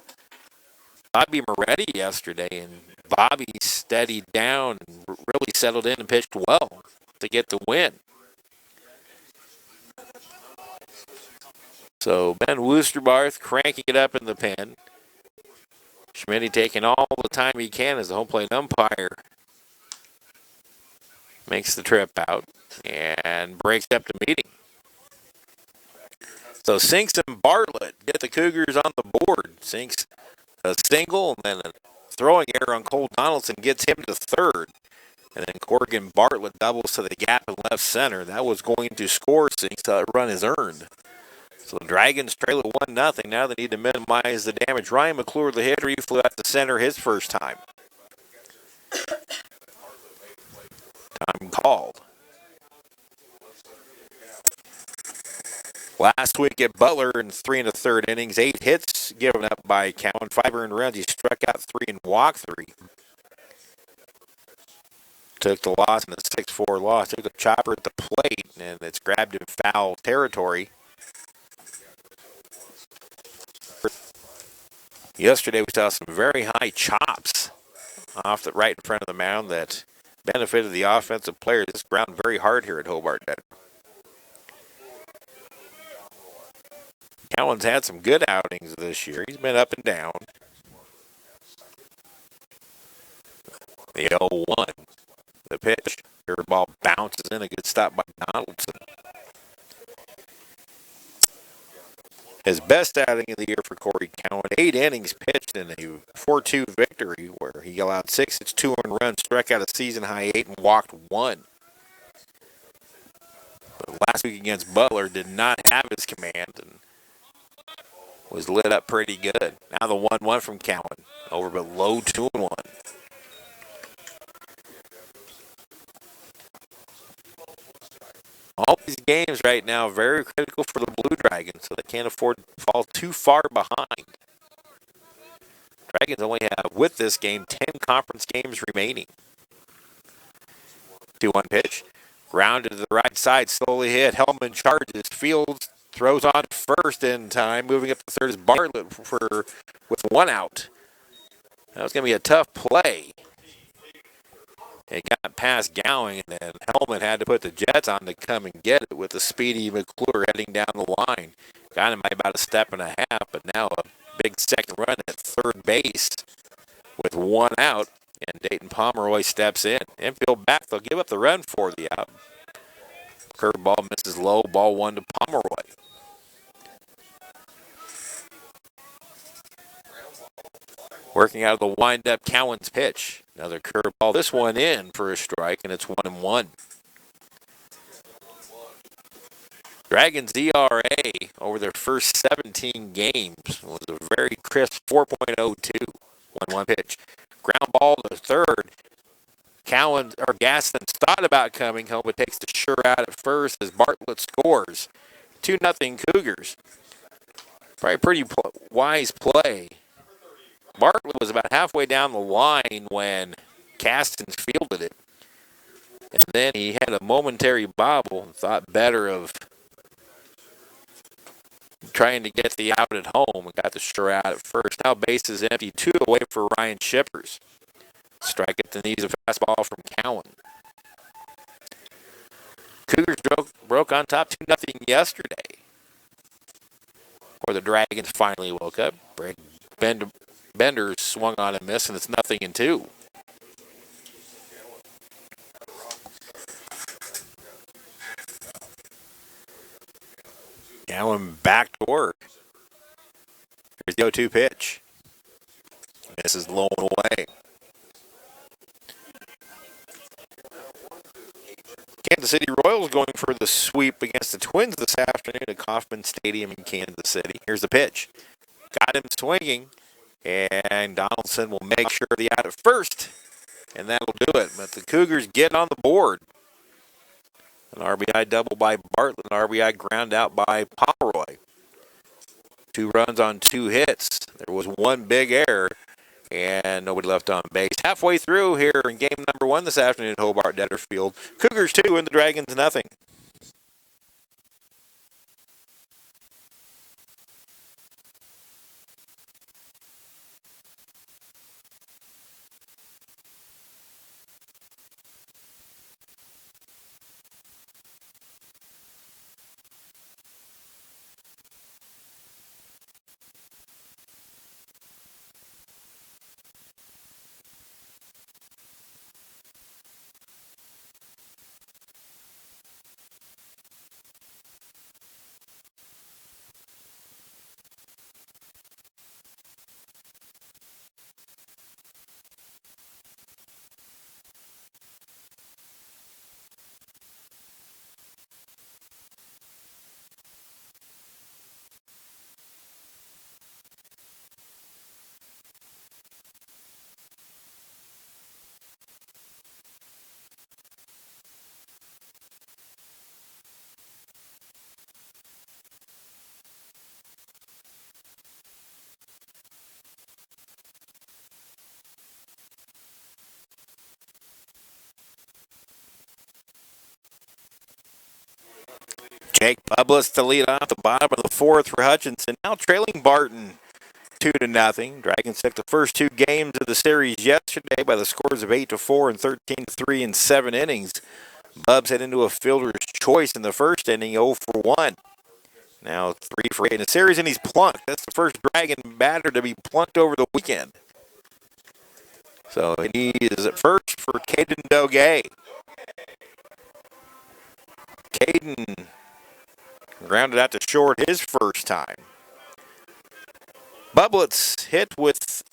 Bobby Moretti yesterday, and Bobby steadied down and really settled in and pitched well to get the win. So Ben Woosterbarth cranking it up in the pen. Schmidt taking all the time he can as the home plate umpire makes the trip out and breaks up the meeting. So Sinks and Bartlett get the Cougars on the board. Sinks a single, and then a throwing error on Cole Donaldson gets him to third. And then Corrigan Bartlett doubles to the gap in left center. That was going to score Sinks. That run is earned. So the Dragons trail at 1-0. Now they need to minimize the damage. Ryan McClure, the hitter, he flew out to center his first time. Time called. Last week at Butler in 3 1/3 innings, 8 hits given up by Cowan, 5 earned runs. He struck out 3 and walked 3. Took the loss in the 6-4 loss. Took a chopper at the plate, and it's grabbed in foul territory. Yesterday we saw some very high chops off the right in front of the mound that benefited the offensive players. This ground very hard here at Hobart. Cowan's had some good outings this year. He's been up and down. The 0-1. The pitch. Curveball bounces in. A good stop by Donaldson. His best outing of the year for Corey Cowan. 8 innings pitched in a 4-2 victory where he allowed 6 hits, 2 earned runs, struck out a season-high 8, and walked 1. But last week against Butler did not have his command and was lit up pretty good. Now the 1-1 from Cowan. Over but low 2-1. All these games right now are very critical for the Blue Dragons, so they can't afford to fall too far behind. Dragons only have, with this game, 10 conference games remaining. 2-1 pitch. Grounded to the right side, slowly hit. Hellman charges. Fields throws on first in time. Moving up to third is Bartlett with 1 out. That was going to be a tough play. It got past Gowing, and then Hellman had to put the Jets on to come and get it with the speedy McClure heading down the line. Got him by about a step and a half, but now a big second run at third base with 1 out, and Dayton Pomeroy steps in. Infield back, they'll give up the run for the out. Curveball misses low, ball 1 to Pomeroy. Working out of the windup, Cowan's pitch. Another curveball. This one in for a strike, and it's 1-1. Dragons' ERA over their first 17 games was a very crisp 4.02. 1-1 pitch. Ground ball to third. Gaston thought about coming home, but takes the sure out at first as Bartlett scores. 2-0 Cougars. Probably pretty wise play. Bartlett was about halfway down the line when Castens fielded it. And then he had a momentary bobble and thought better of trying to get the out at home and got the sure out at first. Now base is empty, 2 away for Ryan Shippers. Strike at the knees, a fastball from Cowan. Cougars broke on top 2-0 yesterday. Or the Dragons finally woke up. Bender swung on and missed, and it's 0-2. Cowan back to work. Here's the 0-2 pitch. This is low and away. Kansas City Royals going for the sweep against the Twins this afternoon at Kauffman Stadium in Kansas City. Here's the pitch. Got him swinging, and Donaldson will make sure the out at first, and that'll do it. But the Cougars get on the board. An RBI double by Bartlett, an RBI ground out by Pomeroy. 2 runs on 2 hits. There was 1 big error, and nobody left on base. Halfway through here in game number 1 this afternoon at Hobart Detter Field. Cougars 2 and the Dragons 0. Jake Bublis to lead off the bottom of the 4th for Hutchinson. Now trailing Barton 2-0. Dragons took the first 2 games of the series yesterday by the scores of 8-4 and 13-3 in 7 innings. Bubs head into a fielder's choice in the first inning, 0 for 1. Now 3 for 8 in the series, and he's plunked. That's the first Dragon batter to be plunked over the weekend. So he is at first for Caden Doge. Caden grounded out to short his first time. Bublets hit with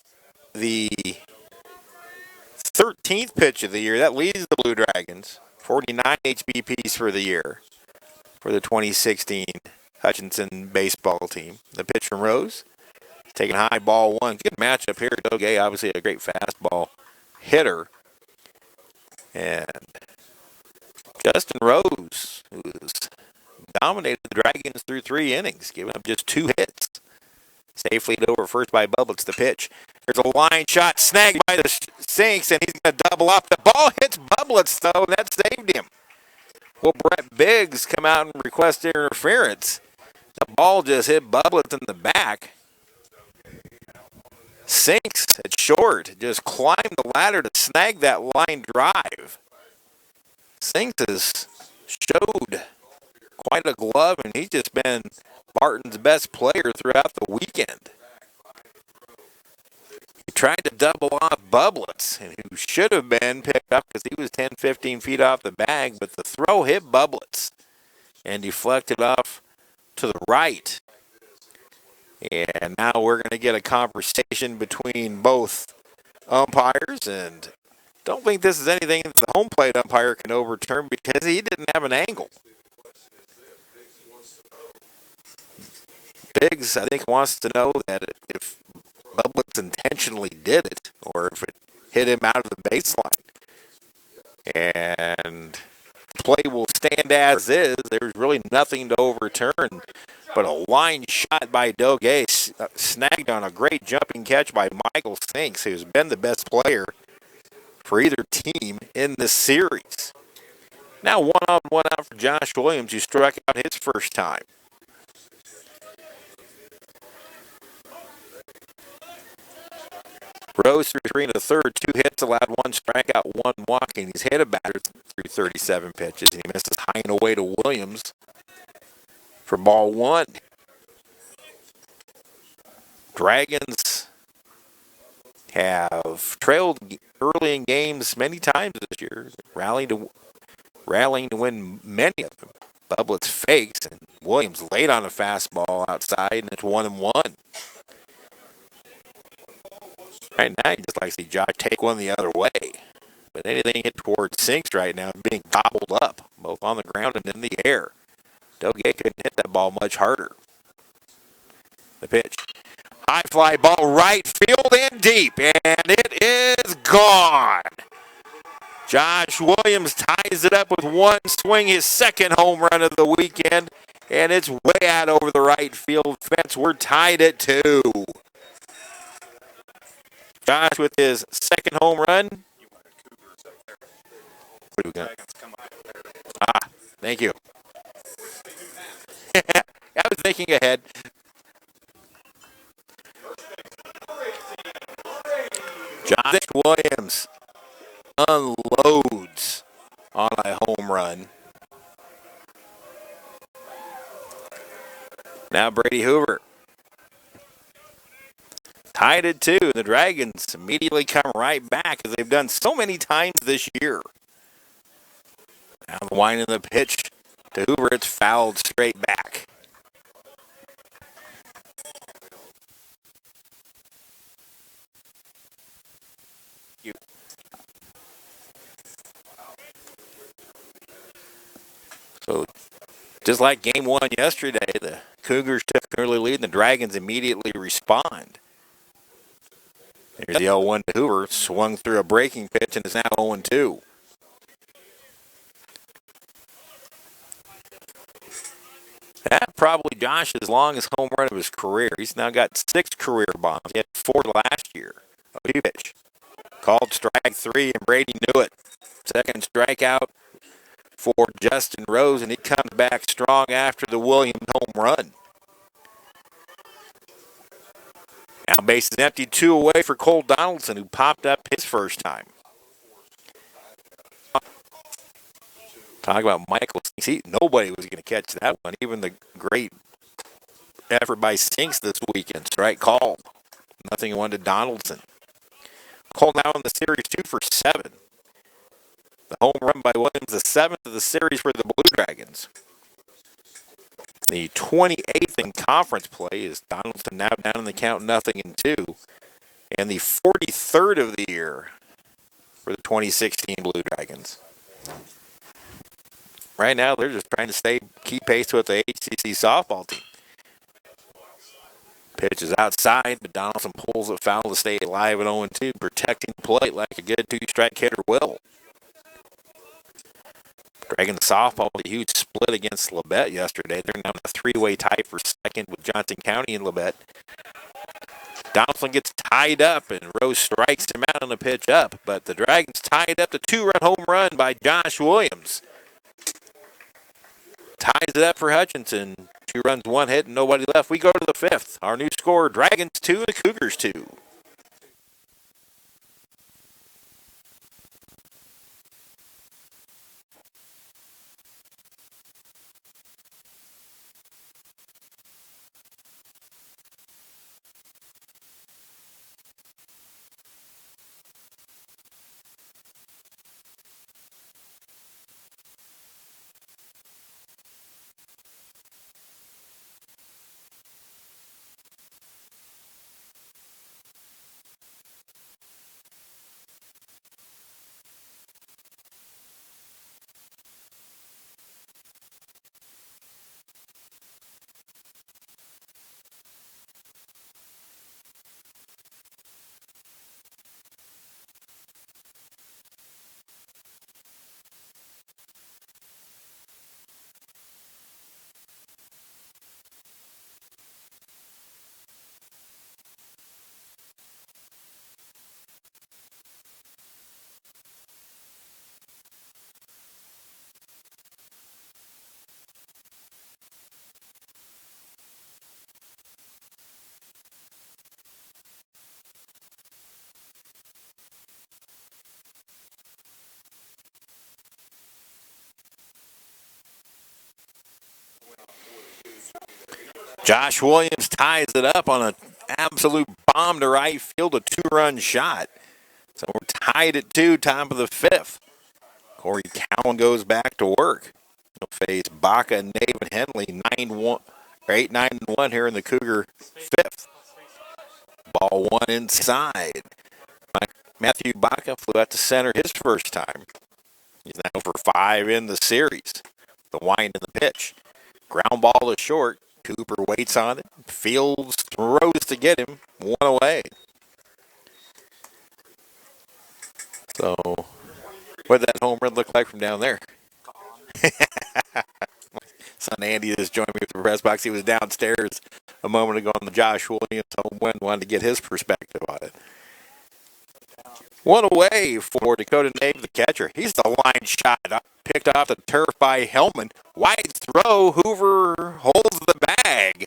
the 13th pitch of the year. That leads the Blue Dragons. 49 HBPs for the year for the 2016 Hutchinson baseball team. The pitch from Rose. Taking high, ball one. Good matchup here. Doge, obviously a great fastball hitter. And Justin Rose, who's dominated the Dragons through 3 innings, giving up just 2 hits. Safely over first by Bublets. The pitch. There's a line shot snagged by the Sinks, and he's going to double up. The ball hits Bublets, though, and that saved him. Will Brett Biggs come out and request interference? The ball just hit Bublets in the back. Sinks at short just climbed the ladder to snag that line drive. Sinks has showed quite a glove, and he's just been Martin's best player throughout the weekend. He tried to double off Bublets, and who should have been picked up because he was 10, 15 feet off the bag, but the throw hit Bublets and deflected off to the right. And now we're going to get a conversation between both umpires, and don't think this is anything that the home plate umpire can overturn because he didn't have an angle. Biggs, I think, wants to know that if Bublets intentionally did it or if it hit him out of the baseline. And the play will stand as is. There's really nothing to overturn. But a line shot by Doge snagged on a great jumping catch by Michael Sinks, who's been the best player for either team in this series. Now 1 on, 1 out for Josh Williams, who struck out his first time. Rose through 3 1/3, 2 hits, allowed 1 strikeout, 1 walk, and he's hit a batter through 37 pitches, and he misses high and away to Williams for ball 1. Dragons have trailed early in games many times this year, rallying to win many of them. Bublets fakes, and Williams late on a fastball outside, and it's 1-1. Right now, you just like to see Josh take one the other way. But anything hit towards Sinks right now is being gobbled up, both on the ground and in the air. Doge couldn't hit that ball much harder. The pitch. High fly ball right field and deep, and it is gone. Josh Williams ties it up with 1 swing, his second home run of the weekend, and it's way out over the right field fence. We're tied at 2. Josh with his second home run. What do we got? Thank you. I was thinking ahead. Josh Williams unloads on a home run. Now Brady Hoover. Tied at 2. The Dragons immediately come right back as they've done so many times this year. Now the wind of the pitch to Hoover. It's fouled straight back. So, just like game 1 yesterday, the Cougars took an early lead and the Dragons immediately respond. There's the 0-1 to Hoover, swung through a breaking pitch and is now 0-2. That probably Josh's longest home run of his career. He's now got 6 career bombs. He had 4 last year. A pitch. Called strike 3, and Brady knew it. Second strikeout for Justin Rose, and he comes back strong after the Williams home run. Now base is empty, 2 away for Cole Donaldson, who popped up his first time. Talk about Michael Sinks. Nobody was going to catch that one. Even the great effort by Sinks this weekend. Strike called. Nothing one to Donaldson. Cole now in the series 2 for 7. The home run by Williams, the 7th of the series for the Blue Dragons. The 28th in conference play is Donaldson now down in the count 0-2. And the 43rd of the year for the 2016 Blue Dragons. Right now, they're just trying to keep pace with the HCC softball team. Pitch is outside, but Donaldson pulls it foul to stay alive at 0-2, protecting the plate like a good two-strike hitter will. Dragons softball with a huge split against Labette yesterday. They're now in a three-way tie for second with Johnson County and Labette. Donaldson gets tied up, and Rose strikes him out on the pitch up. But the Dragons tied up the 2-run home run by Josh Williams. Ties it up for Hutchinson. 2 runs, 1 hit, and nobody left. We go to the 5th. Our new score, Dragons 2, the Cougars 2. Josh Williams ties it up on an absolute bomb to right field, a 2-run shot. So we're tied at 2, top of the 5th. Corey Cowan goes back to work. He'll face Baca and Nave and Henley 8-9-1 here in the Cougar 5th. Ball 1 inside. Matthew Baca flew out to center his first time. He's now for 5 in the series. The wind in the pitch. Ground ball to short. Cooper waits on it. Fields throws to get him. 1 away. So, what did that home run look like from down there? Son Andy just joined me at the press box. He was downstairs a moment ago on the Josh Williams home run. Wanted to get his perspective on it. 1 away for Dakota Nave, the catcher. He's the line shot picked off the turf by Hellman. Wide throw. Hoover holds the bag.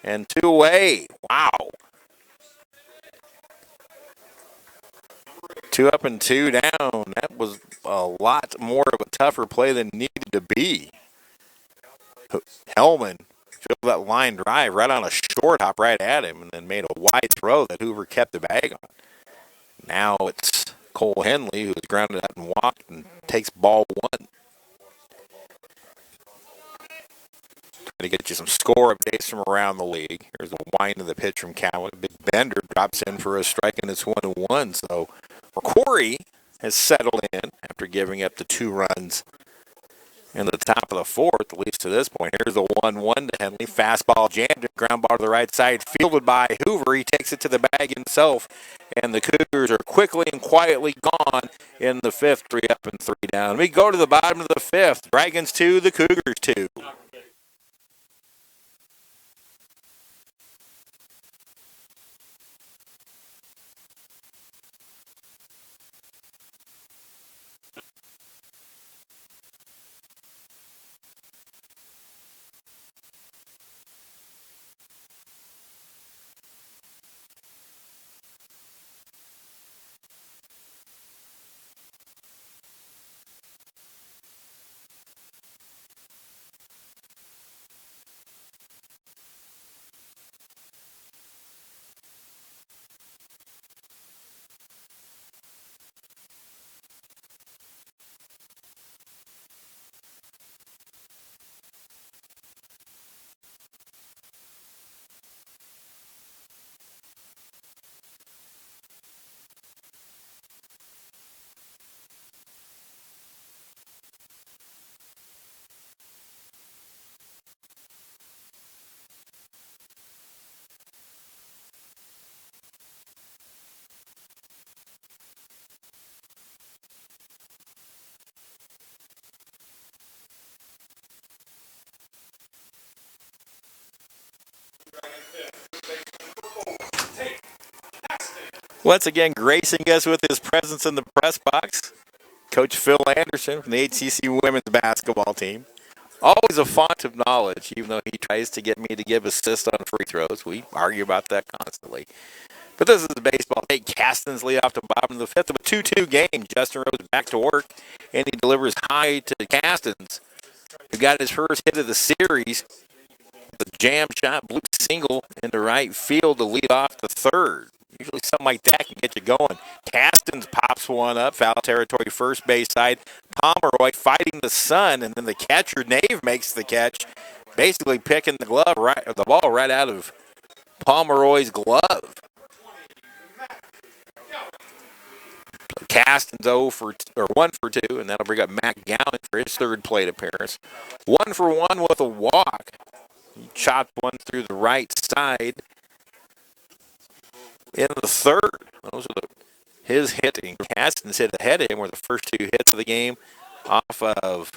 And 2 away. Wow. 2 up and 2 down. That was a lot more of a tougher play than needed to be. Hellman filled that line drive right on a short hop right at him and then made a wide throw that Hoover kept the bag on. Now it's Cole Henley who's grounded out and walked and takes ball 1. Trying to get you some score updates from around the league. Here's a wind of the pitch from Cowan. Big Bender drops in for a strike and it's 1-1. So McQuarrie has settled in after giving up the 2 runs in the top of the 4th, at least to this point. Here's a 1-1 to Henley. Fastball jammed, ground ball to the right side, fielded by Hoover. He takes it to the bag himself, and the Cougars are quickly and quietly gone in the 5th, 3 up and 3 down. We go to the bottom of the 5th. Dragons 2, the Cougars 2. Once again, gracing us with his presence in the press box, Coach Phil Anderson from the HCC women's basketball team. Always a font of knowledge, even though he tries to get me to give assists on free throws. We argue about that constantly. But this is baseball. Nate Castens lead off the bottom of the fifth of a 2-2 game. Justin Rose back to work, and he delivers high to Castens, who got his first hit of the series. The jam shot, blue single into right field to lead off the third. Usually something like that can get you going. Castens pops one up, foul territory first base side. Pomeroy fighting the sun, and then the catcher, Nave, makes the catch, basically picking the ball right out of Pomeroy's glove. Castens 1 for 2, and that'll bring up Matt Gowan for his third plate appearance. 1 for 1 with a walk. He chopped one through the right side in the third. Those are his hitting. Castens hit ahead of him were the first 2 hits of the game off of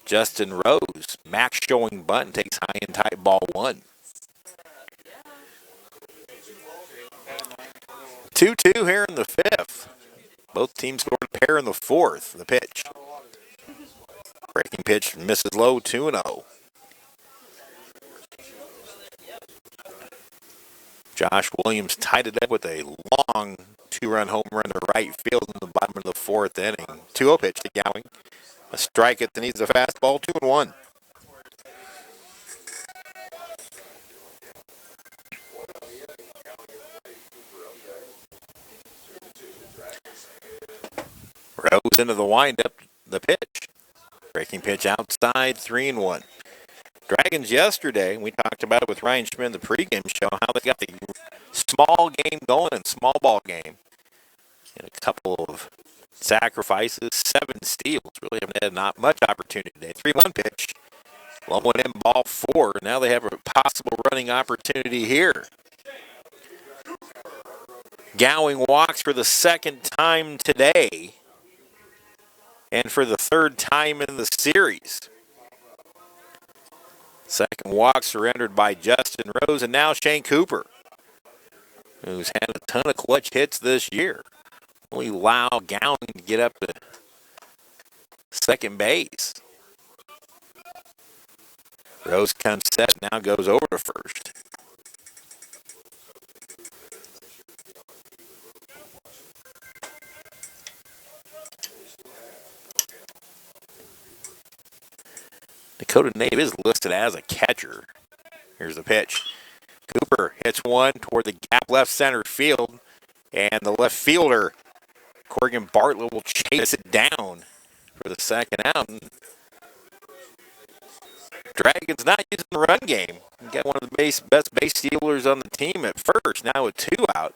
Justin Rose. Max showing bunt and takes high and tight ball 1. 2-2 here in the fifth. Both teams scored a pair in the fourth. The pitch. Breaking pitch misses low, 2-0. Josh Williams tied it up with a long 2-run home run to right field in the bottom of the fourth inning. 2-0 pitch to Gowing. A strike that needs a fastball, 2-1. Rose into the windup, the pitch. Breaking pitch outside, 3-1. Dragons yesterday, we talked about it with Ryan Schmidt in the pregame show, how they got the small game going and small ball game. And a couple of sacrifices, 7 steals. Really haven't had not much opportunity today. 3-1 pitch. Low one in, ball 4. Now they have a possible running opportunity here. Gowing walks for the second time today and for the third time in the series. Second walk surrendered by Justin Rose, and now Shane Cooper, who's had a ton of clutch hits this year. Only allow Gowing to get up to second base. Rose comes set, now goes over to first. Dakota Nave is listed as a catcher. Here's the pitch. Cooper hits one toward the gap left center field, and the left fielder, Corrigan Bartlett, will chase it down for the second out. And Dragons not using the run game. We got one of the best base stealers on the team at first, now with 2 out.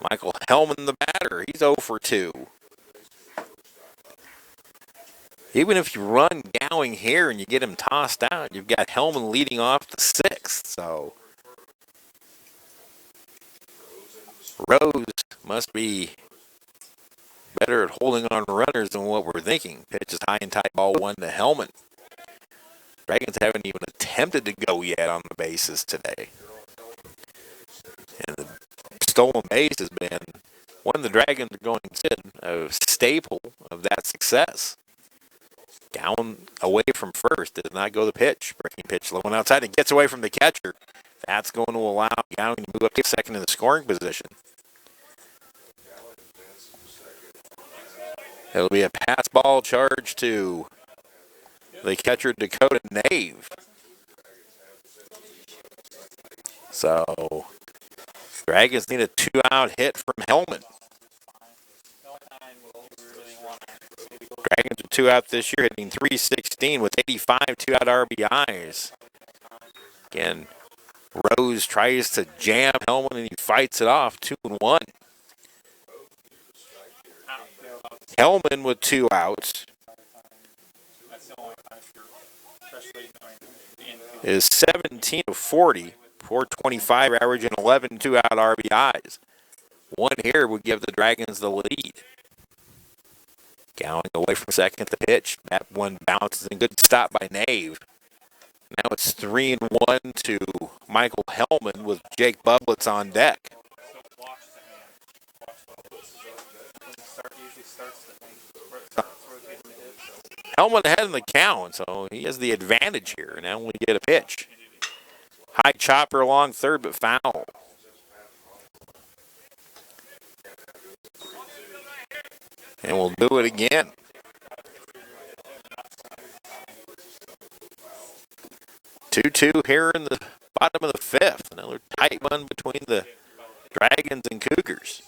Michael Hellman, the batter, he's 0 for 2. Even if you run Gowing here and you get him tossed out, you've got Hellman leading off the 6th. So Rose must be better at holding on runners than what we're thinking. Pitch is high and tight, ball 1 to Hellman. Dragons haven't even attempted to go yet on the bases today. And the stolen base has been one of the Dragons are going to sit a staple of that success. Down away from first, does not go the pitch. Breaking pitch low and outside, and gets away from the catcher. That's going to allow Gowing to move up to second in the scoring position. It'll be a pass ball charge to the catcher, Dakota Nave. So, Dragons need a 2-out hit from Hellman. Dragons are 2 out this year, hitting .316 with 85 2-out RBIs. Again, Rose tries to jam Hellman and he fights it off, 2-1. Hellman with 2 outs is 17 of 40, .425 average and 11 2-out RBIs. One here would give the Dragons the lead. Gowing away from second at the pitch. That one bounces and good stop by Nave. Now it's 3-1 to Michael Hellman with Jake Bublitz on deck. Hellman ahead in the count, so he has the advantage here. Now we get a pitch. High chopper along third, but foul. And we'll do it again. 2-2 here in the bottom of the fifth. Another tight one between the Dragons and Cougars.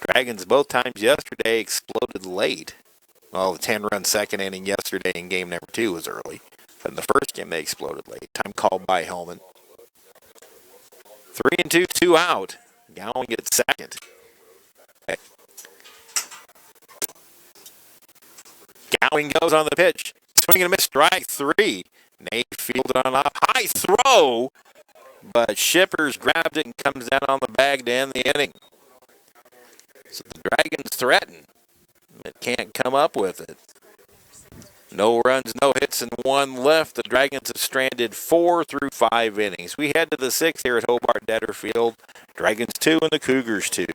Dragons both times yesterday exploded late. Well, the 10-run second inning yesterday in game number 2 was early. But in the first game, they exploded late. Time called by Hellman. 3-2, 2 out. Gowan gets second. Okay. Gowan goes on the pitch. Swing and a miss, strike 3. Nate fielded on up. High throw. But Shippers grabbed it and comes down on the bag to end the inning. So the Dragons threaten. It can't come up with it. No runs, no hits, and 1 left. The Dragons have stranded 4 through 5 innings. We head to the 6th here at Hobart Detter Field. Dragons 2 and the Cougars 2.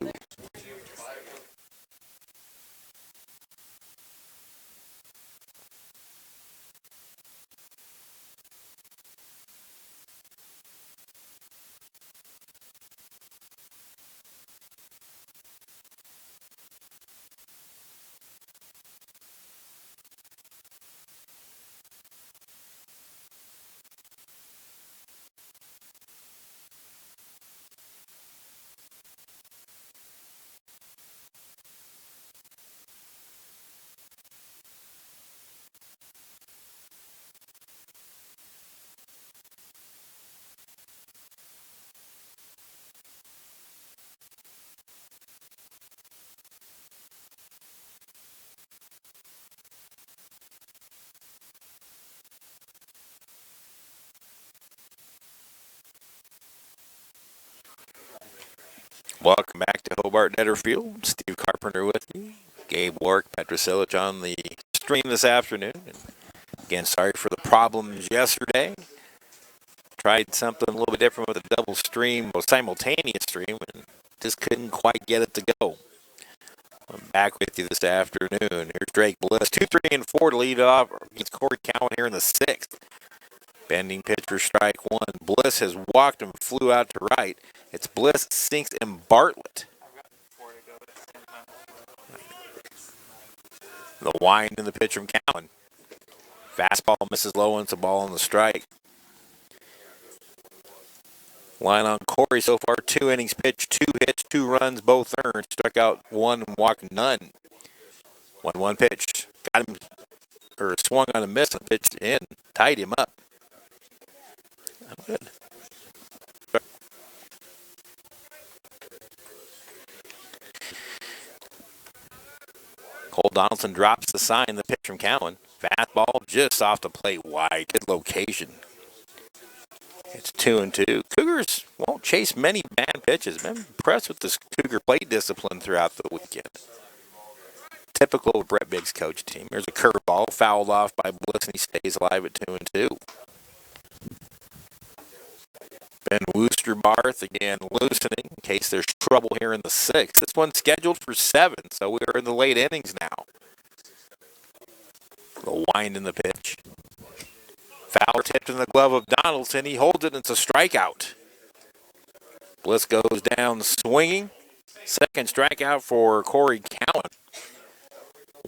Welcome back to Hobart Detter Field. Steve Carpenter with you. Gabe Warwick, Petrosilich on the stream this afternoon. And again, sorry for the problems yesterday. Tried something a little bit different with a double stream, well, simultaneous stream, and just couldn't quite get it to go. I'm back with you this afternoon. Here's Drake Bliss, 2, 3, and 4 to lead off against Corey Cowan here in the 6th. Bending pitch for strike 1. Bliss has walked and flew out to right. It's Bliss, Sinks, and Bartlett. The wind in the pitch from Cowan. Fastball misses low, and it's a ball on the strike. Line on Corey so far, 2 innings pitched, 2 hits, 2 runs, both earned. Struck out 1 and walked none. 1-1 pitch. Got him, or swung on a miss and pitched in. Tied him up. Good. Cole Donaldson drops the sign, the pitch from Cowan. Fastball just off the plate wide. Good location. It's 2-2. Cougars won't chase many bad pitches. Been impressed with this Cougar plate discipline throughout the weekend. Typical of Brett Biggs' coach team. There's a curveball fouled off by Bliss, and he stays alive at 2-2. Ben Wooster-Barth again loosening in case there's trouble here in the 6th. This one's scheduled for 7, so we're in the late innings now. The wind in the pitch. Foul tipped in the glove of Donaldson. He holds it, and it's a strikeout. Bliss goes down swinging. Second strikeout for Corey Cowan.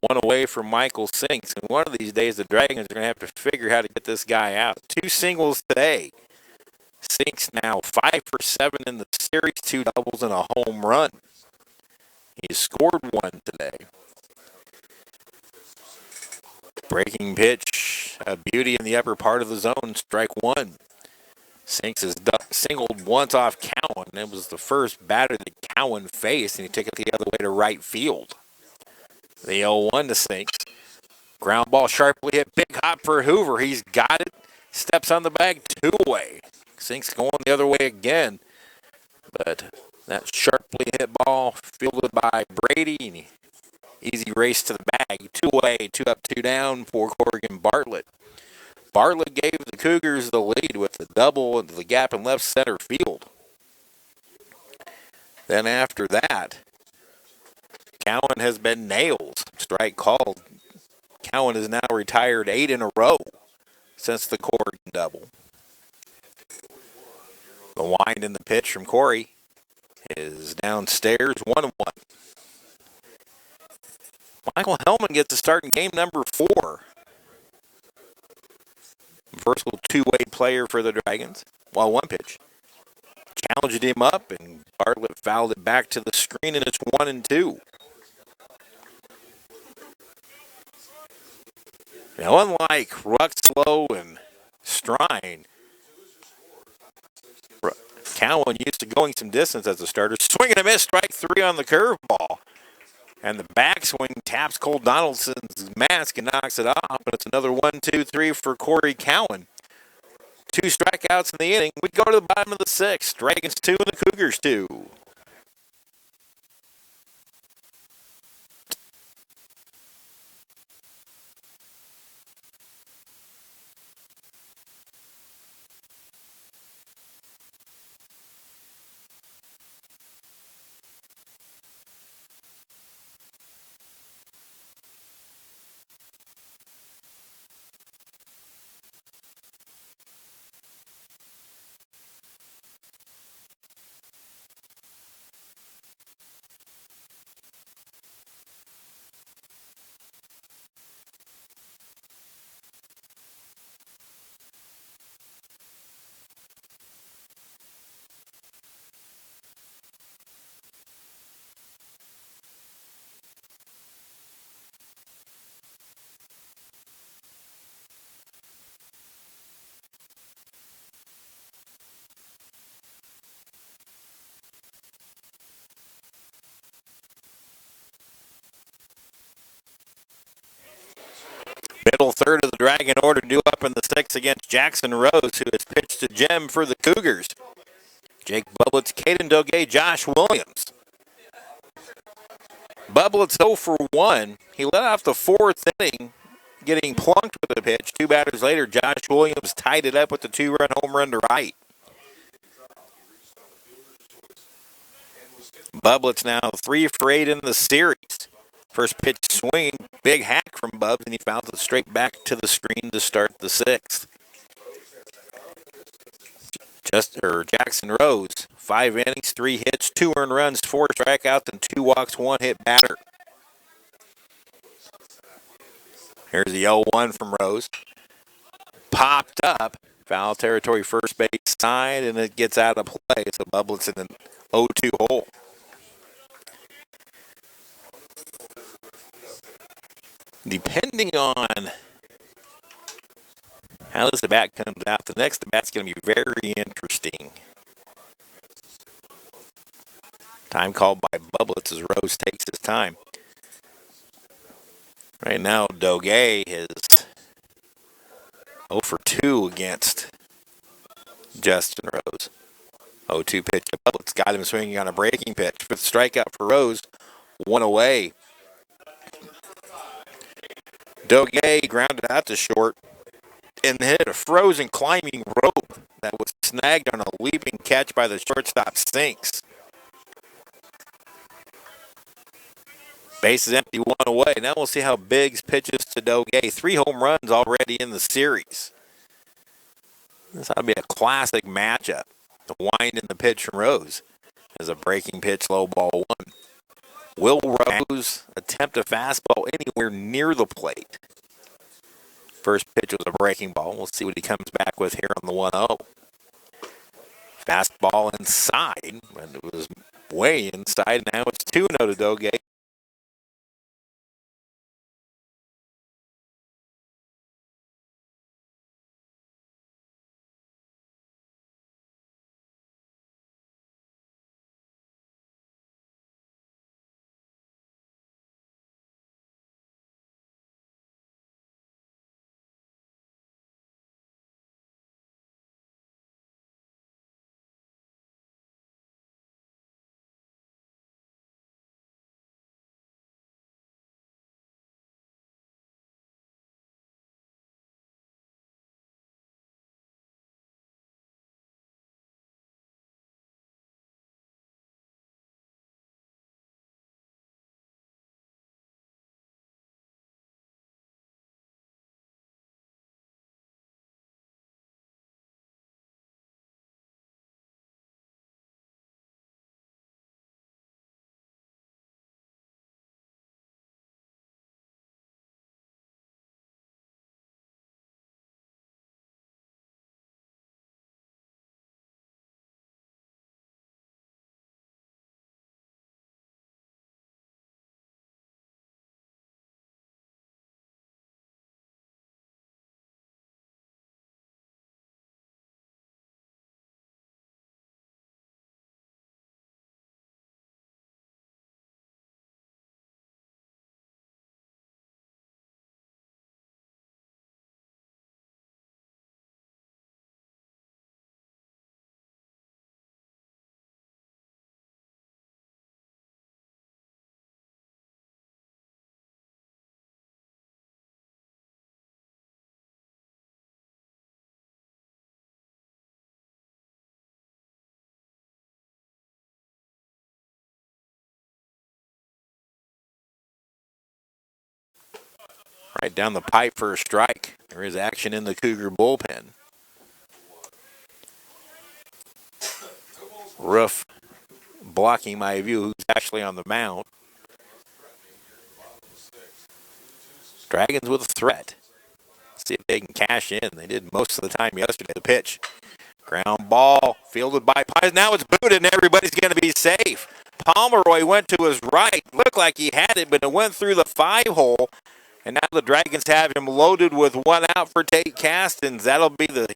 1 away from Michael Sinks. And one of these days, the Dragons are going to have to figure how to get this guy out. 2 singles today. Sinks now 5 for 7 in the series, 2 doubles and a home run. He scored 1 today. Breaking pitch, a beauty in the upper part of the zone, strike 1. Sinks has singled once off Cowan. It was the first batter that Cowan faced, and he took it the other way to right field. The 0-1 to Sinks. Ground ball sharply hit, big hop for Hoover. He's got it, steps on the bag, 2 away. Sinks going the other way again. But that sharply hit ball fielded by Brady, and he Easy race to the bag. 2 away, 2 up, 2 down for Corrigan Bartlett. Bartlett gave the Cougars the lead with the double into the gap in left center field. Then after that, Cowan has been nails. Strike called. Cowan has now retired 8 in a row since the Corrigan double. The wind in the pitch from Corey is downstairs, 1-1. Michael Hellman gets to start in game number 4. Versatile two-way player for the Dragons. Well, one pitch. Challenged him up, and Bartlett fouled it back to the screen, and it's 1-2. Now, unlike Ruxlow and Strine, Cowan used to going some distance as a starter. Swing and a miss, strike 3 on the curveball. And the backswing taps Cole Donaldson's mask and knocks it off. But it's another 1-2-3 for Corey Cowan. 2 strikeouts in the inning. We go to the bottom of the 6th. Dragons 2 and the Cougars 2. Middle third of the Dragon order due up in the 6th against Jackson Rose, who has pitched to Gem for the Cougars. Jake Bublitz, Caden Doge, Josh Williams. Bublitz 0 for 1. He let off the 4th inning, getting plunked with a pitch. 2 batters later, Josh Williams tied it up with the 2-run home run to right. Bublitz now 3 for 8 in the series. First pitch swing, big hack from Bubs, and he fouls it straight back to the screen to start the 6th. Jackson Rose, 5 innings, 3 hits, 2 earned runs, 4 strikeouts, and 2 walks, 1 hit batter. Here's the 0-1 from Rose. Popped up, foul territory first base side, and it gets out of play. So Bublitz in an 0-2 hole. Depending on how this at-bat comes out, the next at-bat's going to be very interesting. Time called by Bublitz as Rose takes his time. Right now, Doge is 0 for 2 against Justin Rose. 0-2 pitch to Bublitz. Got him swinging on a breaking pitch. 5th strikeout for Rose. 1 away. Doge grounded out to short and hit a frozen climbing rope that was snagged on a leaping catch by the shortstop Sinks. Base is empty, 1 away. Now we'll see how Biggs pitches to Doge. 3 home runs already in the series. This ought to be a classic matchup. The wind in the pitch from Rose is a breaking pitch, low ball 1. Will Rose attempt a fastball anywhere near the plate? First pitch was a breaking ball. We'll see what he comes back with here on the 1-0. Fastball inside, and it was way inside. Now it's 2-0 to Doge. Right down the pipe for a strike. There is action in the Cougar bullpen. Roof blocking my view, who's actually on the mound. Dragons with a threat. See if they can cash in. They did most of the time yesterday. The pitch. Ground ball fielded by Pies. Now it's booted and everybody's going to be safe. Pomeroy went to his right. Looked like he had it, but it went through the 5-hole. And now the Dragons have him loaded with 1 out for Tate Castens. That'll be the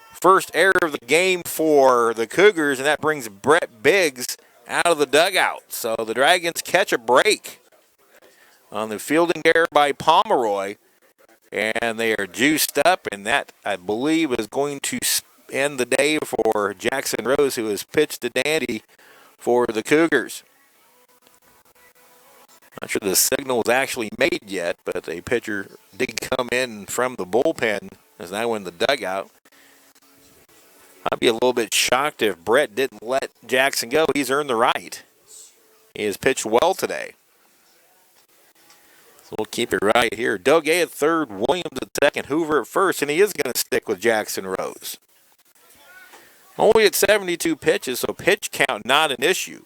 first error of the game for the Cougars, and that brings Brett Biggs out of the dugout. So the Dragons catch a break on the fielding error by Pomeroy, and they are juiced up, and that, I believe, is going to end the day for Jackson Rose, who has pitched to Dandy for the Cougars. Not sure the signal was actually made yet, but a pitcher did come in from the bullpen, is now in the dugout. I'd be a little bit shocked if Brett didn't let Jackson go. He's earned the right. He has pitched well today. So we'll keep it right here. Doge at third, Williams at second, Hoover at first, and he is going to stick with Jackson Rose. Only at 72 pitches, so pitch count not an issue.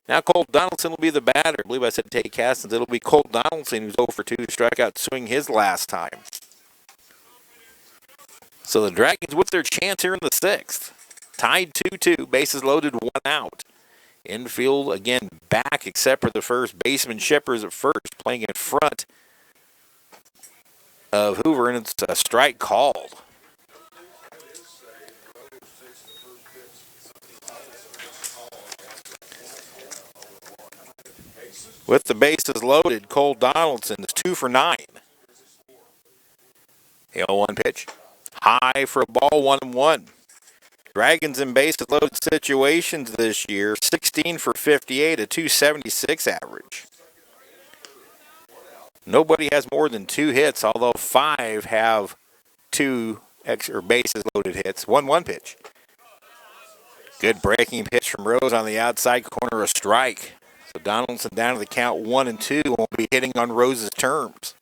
Now Colt Donaldson will be the batter. I believe I said Tate Castens. It'll be Colt Donaldson who's 0 for 2 strikeout swing his last time. So the Dragons with their chance here in the 6th. Tied 2-2, bases loaded, 1 out. Infield again back except for the first baseman. Shippers at first, playing in front of Hoover, and it's a strike called. With the bases loaded, Cole Donaldson is 2 for 9. 0-1 pitch. High for a ball, 1-1. Dragons in bases loaded situations this year, 16 for 58, a 276 average. Nobody has more than 2 hits, although 5 have 2 extra bases loaded hits. 1-1 pitch. Good breaking pitch from Rose on the outside corner, a strike. So Donaldson down to the count 1-2, won't be hitting on Rose's terms.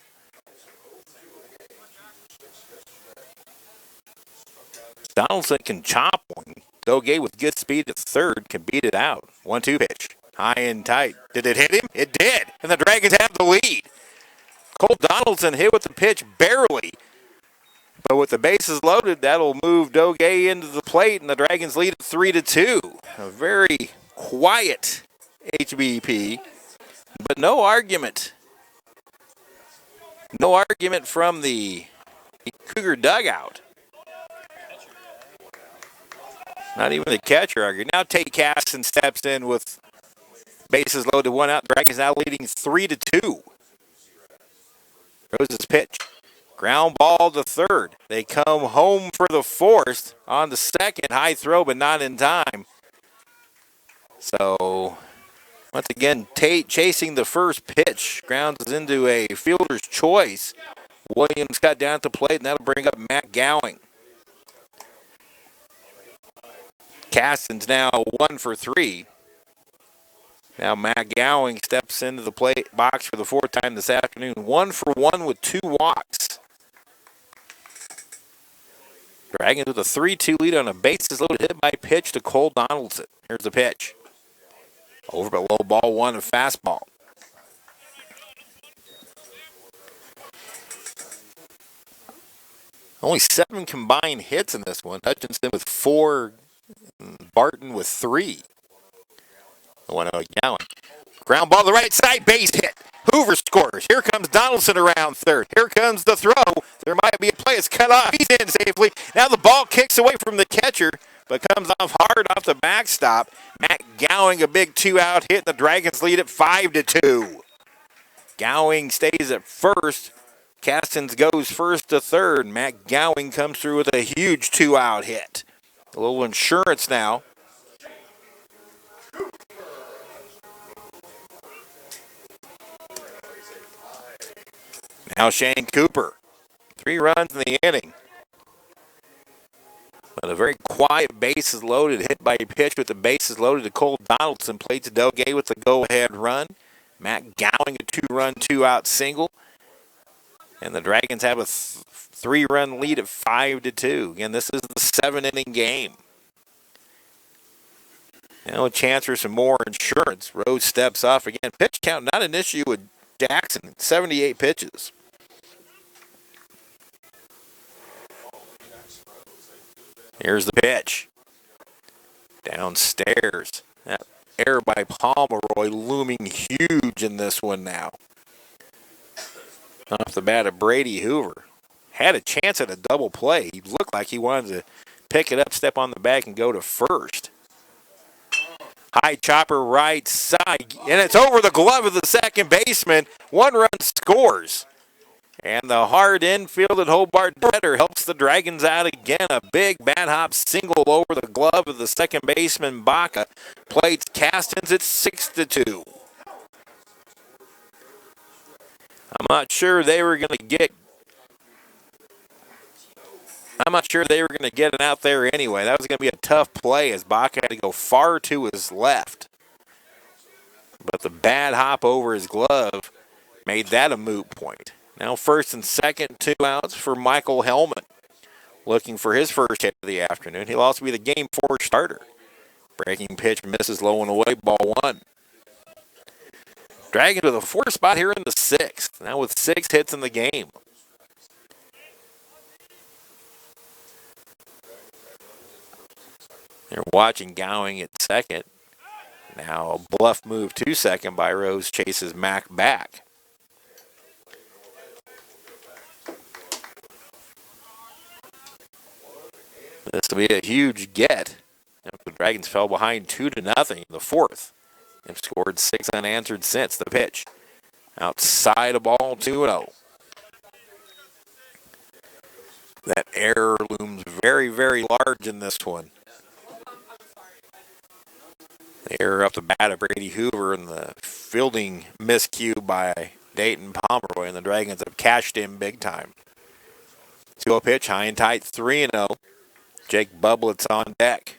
Donaldson can chop one. Doge with good speed at third can beat it out. 1-2 pitch. High and tight. Did it hit him? It did. And the Dragons have the lead. Cole Donaldson hit with the pitch barely. But with the bases loaded, that'll move Doge into the plate, and the Dragons lead at 3-2. A very quiet HBP, but no argument. No argument from the Cougar dugout. Not even the catcher argued. Now Tate Caston steps in with bases loaded, 1 out. Dragons now leading 3-2. Rose's pitch. Ground ball to third. They come home for the 4th on the 2nd. High throw, but not in time. So, once again, Tate chasing the first pitch. Grounds into a fielder's choice. Williams got down at the plate, and that'll bring up Matt Gowing. Caston's now 1 for 3. Now Matt Gowing steps into the plate box for the 4th time this afternoon. 1 for 1 with 2 walks. Dragons with a 3-2 lead on a bases loaded hit by pitch to Cole Donaldson. Here's the pitch. Over but low ball 1, a fastball. Only 7 combined hits in this one. Hutchinson with 4. Barton with 3. The 1-0 Gallon. Ground ball to the right side, base hit. Hoover scores. Here comes Donaldson around third. Here comes the throw. There might be a play. It's cut off. He's in safely. Now the ball kicks away from the catcher, but comes off hard off the backstop. Matt Gowing, a big 2-out hit. The Dragons lead at 5-2. Gowing stays at first. Castens goes first to third. Matt Gowing comes through with a huge 2-out hit. A little insurance now. Now Shane Cooper. 3 runs in the inning. But a very quiet bases loaded hit by a pitch with the bases loaded to Cole Donaldson. Played to Doge with the go-ahead run. Matt Gowing a 2-run, 2-out single. And the Dragons have a 3-run lead at 5-2. Again, this is the 7-inning game. Now a chance for some more insurance. Rose steps off again. Pitch count not an issue with Jackson. 78 pitches. Here's the pitch. Downstairs. That error by Pomeroy looming huge in this one now. Off the bat of Brady Hoover. Had a chance at a double play. He looked like he wanted to pick it up, step on the bag, and go to first. High chopper right side, and it's over the glove of the second baseman. 1 run scores. And the hard infield at Hobart Detter helps the Dragons out again. A big bat hop single over the glove of the second baseman, Baca. Plates Castins at 6-2. I'm not sure they were going to get it out there anyway. That was going to be a tough play as Baca had to go far to his left. But the bad hop over his glove made that a moot point. Now first and second, 2 outs for Michael Hellman. Looking for his first hit of the afternoon. He'll also be the game 4 starter. Breaking pitch misses low and away, ball 1. Dragons with a 4 spot here in the 6th. Now with 6 hits in the game. They're watching Gowing at second. Now a bluff move to second by Rose chases Mack back. This will be a huge get. The Dragons fell behind 2-0 in the 4th. They've scored 6 unanswered since the pitch. Outside a ball 2-0. That error looms very, very large in this one. The error up the bat of Brady Hoover and the fielding miscue by Dayton Pomeroy, and the Dragons have cashed in big time. 2-0 pitch, high and tight, 3-0. Jake Bublett's on deck.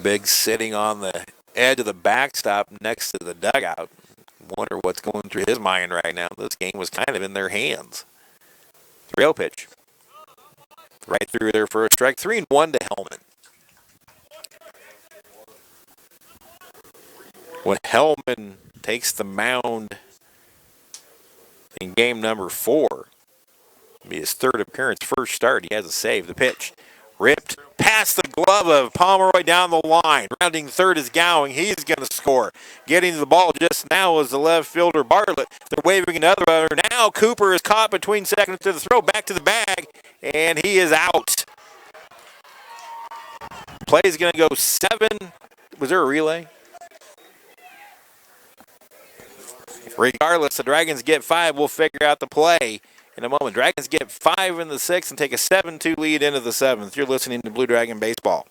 Big sitting on the edge of the backstop next to the dugout. Wonder what's going through his mind right now. This game was kind of in their hands. 3-0 pitch. Right through there for a strike. 3-1 to Hellman. When Hellman takes the mound in game number 4, it'll be his 3rd appearance, first start. He has a save. The pitch ripped past the glove of Pomeroy down the line. Rounding third is Gowing. He's going to score. Getting to the ball just now is the left fielder Bartlett. They're waving another runner. Now Cooper is caught between second to the throw. Back to the bag, and he is out. Play is going to go 7. Was there a relay? Regardless, the Dragons get 5. We'll figure out the play in a moment. Dragons get 5 in the 6th and take a 7-2 lead into the 7th. You're listening to Blue Dragon Baseball.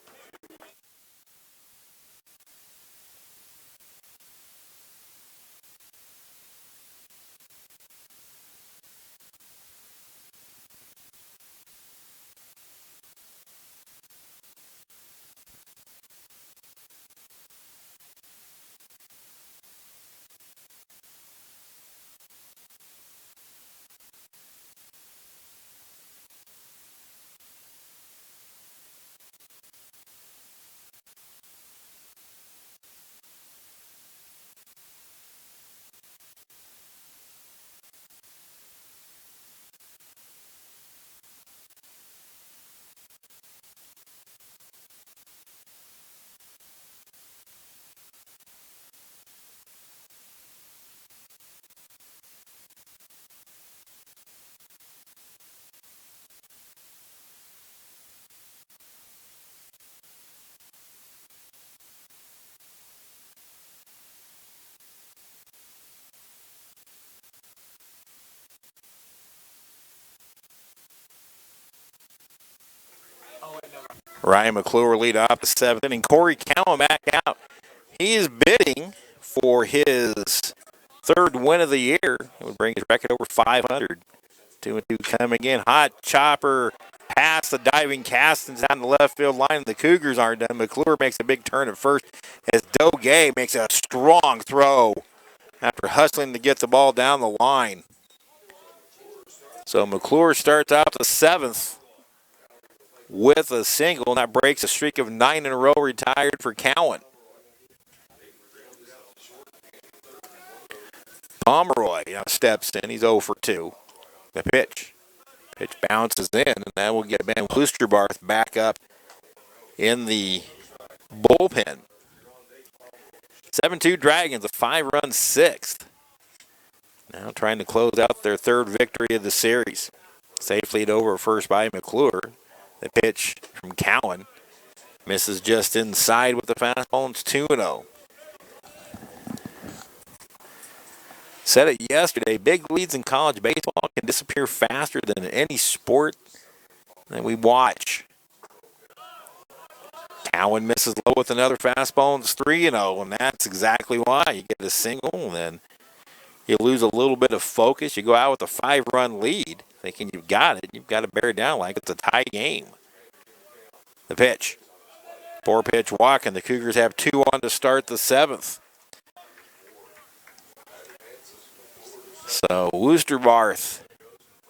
Ryan McClure lead off the 7th inning. Corey Cowan back out. He is bidding for his 3rd win of the year. It would bring his record over 500. 2-2 coming in. Hot chopper past the diving Castins down the left field line. The Cougars aren't done. McClure makes a big turn at first as Doge makes a strong throw after hustling to get the ball down the line. So McClure starts out the 7th with a single, and that breaks a streak of 9 in a row retired for Cowan. Pomeroy now steps in. He's 0 for 2. The pitch. Pitch bounces in, and that will get Ben Woosterbarth back up in the bullpen. 7-2 Dragons, a 5-run 6th. Now trying to close out their 3rd victory of the series. Safely over first by McClure. The pitch from Cowan misses just inside with the fastball, and it's 2-0. Said it yesterday, big leads in college baseball can disappear faster than any sport that we watch. Cowan misses low with another fastball, and it's 3-0, and that's exactly why. You get a single, and then you lose a little bit of focus. You go out with a 5-run lead, thinking you've got it. You've got to bear down like it's a tie game. The pitch. 4-pitch walk, and the Cougars have 2 on to start the 7th. So Woosterbarth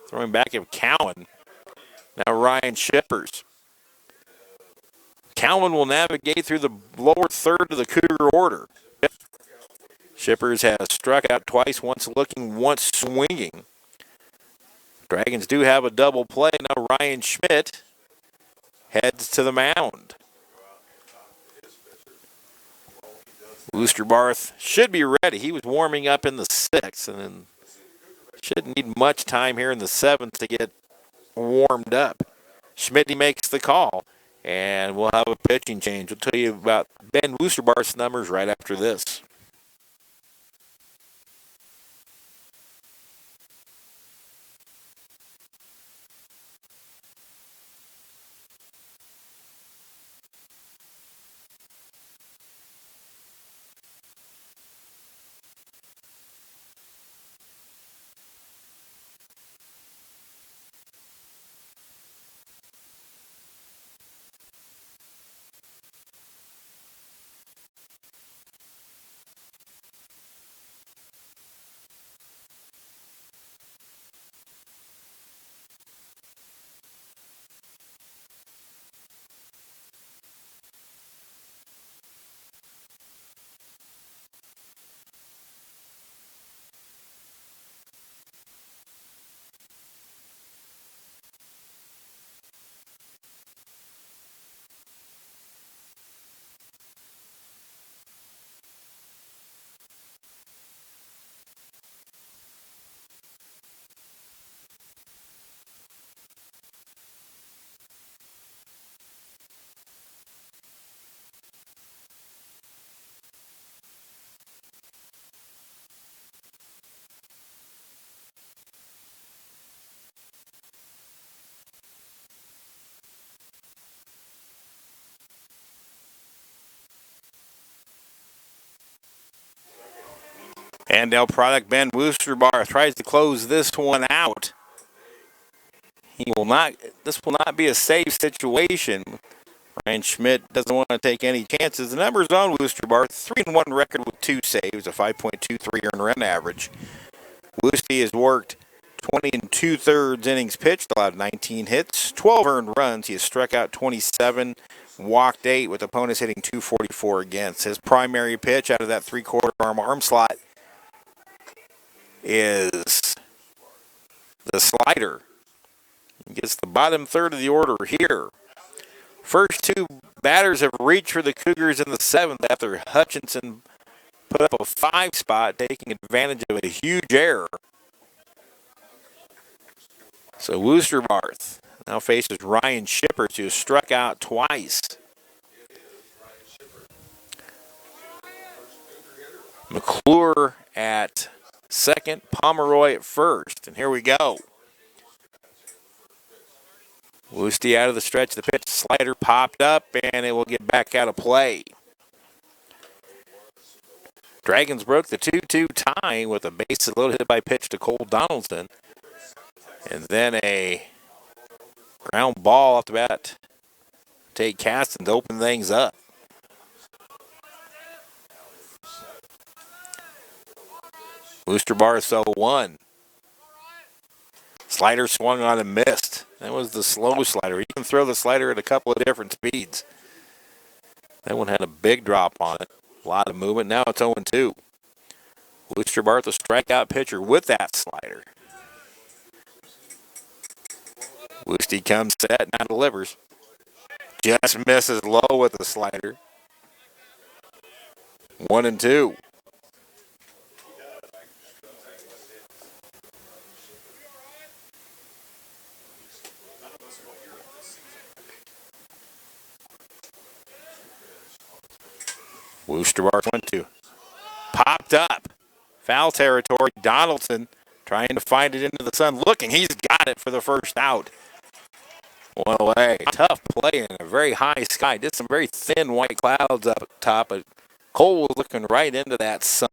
throwing back at Cowan. Now Ryan Shippers. Cowan will navigate through the lower third of the Cougar order. Shippers has struck out twice, once looking, once swinging. Dragons do have a double play. Now Ryan Schmidt heads to the mound. Woosterbarth should be ready. He was warming up in the 6th, and then shouldn't need much time here in the 7th to get warmed up. Schmidt makes the call, and we'll have a pitching change. We'll tell you about Ben Woosterbarth's numbers right after this. Andale product Ben Woosterbarth tries to close this one out. He will not. This will not be a safe situation. Ryan Schmidt doesn't want to take any chances. The numbers on Woosterbarth: 3-1 record with 2 saves, a 5.23 earned run average. Woosty has worked 20 2/3 innings pitched, allowed 19 hits, 12 earned runs. He has struck out 27, walked 8, with opponents hitting 244 against. His primary pitch out of that 3/4 arm slot is the slider. He gets the bottom third of the order here. First 2 batters have reached for the Cougars in the 7th after Hutchinson put up a 5 spot, taking advantage of a huge error. So Woosterbarth now faces Ryan Shippers, who has struck out twice. McClure at second, Pomeroy at first. And here we go. Woosty out of the stretch. The pitch slider popped up, and it will get back out of play. Dragons broke the 2-2 tie with a bases loaded hit by pitch to Cole Donaldson. And then a ground ball off the bat. Tate Caston to open things up. Booster bar so 1. Slider swung on and missed. That was the slow slider. You can throw the slider at a couple of different speeds. That one had a big drop on it. A lot of movement. Now it's 0-2. Booster bar, the strikeout pitcher with that slider. Woosty comes set, now delivers. Just misses low with the slider. 1-2. Wooster bar 1-2. Popped up. Foul territory. Donaldson trying to find it into the sun. Looking. He's got it for the first out. One away. Tough play in a very high sky. Did some very thin white clouds up top, but Cole was looking right into that sun.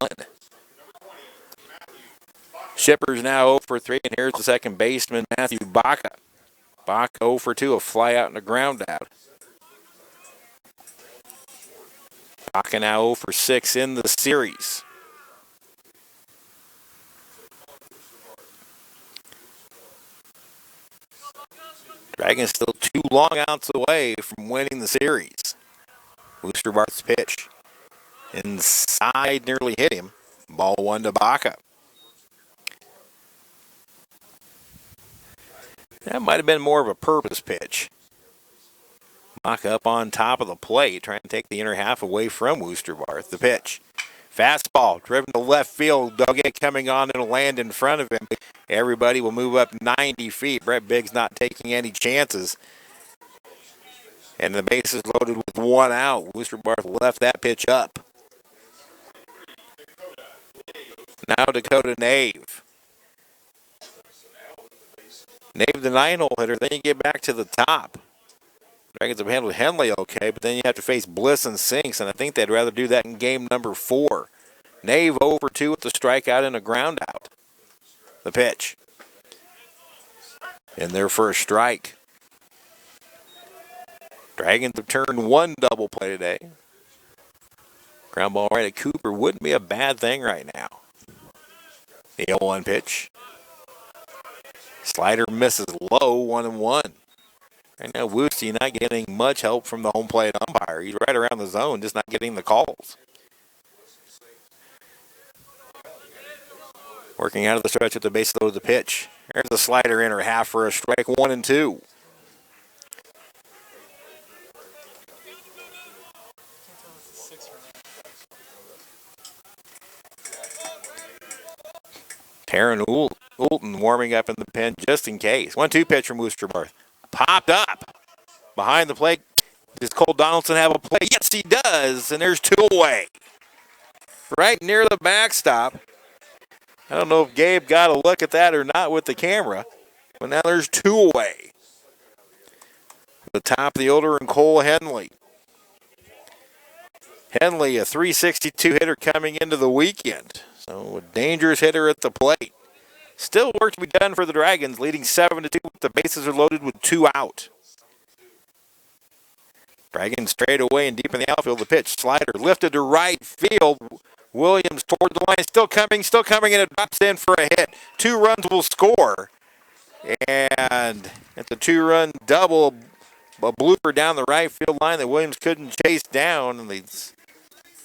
Shipper's now 0 for 3, and here's the second baseman, Matthew Baca. Baca 0 for 2, a fly out and a ground out. Baca now 0 for 6 in the series. Dragons still 2 long outs away from winning the series. Booster bar's pitch. Inside, nearly hit him. Ball 1 to Baca. That might have been more of a purpose pitch. Baca up on top of the plate, trying to take the inner half away from Wooster Barth. The pitch. Fastball, driven to left field. Doggett coming on and land in front of him. Everybody will move up 90 feet. Brett Biggs not taking any chances. And the bases loaded with 1 out. Wooster Barth left that pitch up. Now Dakota Nave. Nave the 9-hole hitter. Then you get back to the top. Dragons have handled Henley okay, but then you have to face Bliss and Sinks, and I think they'd rather do that in game number 4. Nave 0 for 2 with the strikeout and a ground out. The pitch. In their first strike. Dragons have turned 1 double play today. Ground ball right at Cooper wouldn't be a bad thing right now. The 0-1 pitch. Slider misses low, 1-1. Right now, Woosty not getting much help from the home plate umpire. He's right around the zone, just not getting the calls. Working out of the stretch with the base load of the pitch. There's the slider inner half for a strike, 1-2. Taryn Oulton warming up in the pen just in case. 1-2 pitch from Wooster Barth. Popped up behind the plate. Does Cole Donaldson have a play? Yes, he does. And there's 2 away. Right near the backstop. I don't know if Gabe got a look at that or not with the camera. But now there's 2 away. The top of the order and Cole Henley. Henley, a .362 hitter coming into the weekend. So a dangerous hitter at the plate. Still work to be done for the Dragons, leading 7-2. The bases are loaded with 2 out. Dragons straight away and deep in the outfield. The pitch, slider lifted to right field. Williams toward the line, still coming, and it drops in for a hit. 2 runs will score. And it's a 2-run double, a blooper down the right field line that Williams couldn't chase down. And it's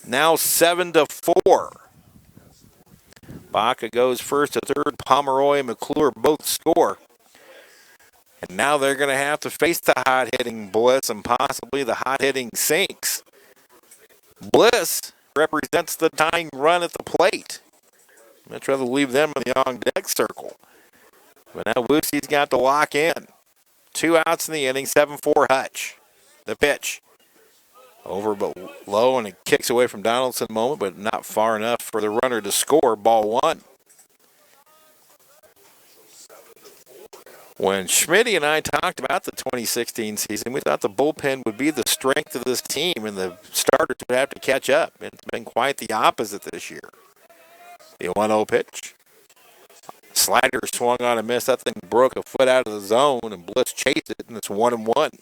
now 7-4. Baca goes first to third. Pomeroy and McClure both score. And now they're going to have to face the hot-hitting Bliss and possibly the hot-hitting Sinks. Bliss represents the tying run at the plate. I'd rather leave them in the on-deck circle. But now Woosty's got to lock in. 2 outs in the inning, 7-4 Hutch. The pitch. Over but low, and it kicks away from Donaldson moment, but not far enough for the runner to score. Ball 1. When Schmitty and I talked about the 2016 season, we thought the bullpen would be the strength of this team and the starters would have to catch up. It's been quite the opposite this year. The 1-0 pitch. Slider swung on and missed. That thing broke a foot out of the zone, and Bliss chased it, and it's 1-1.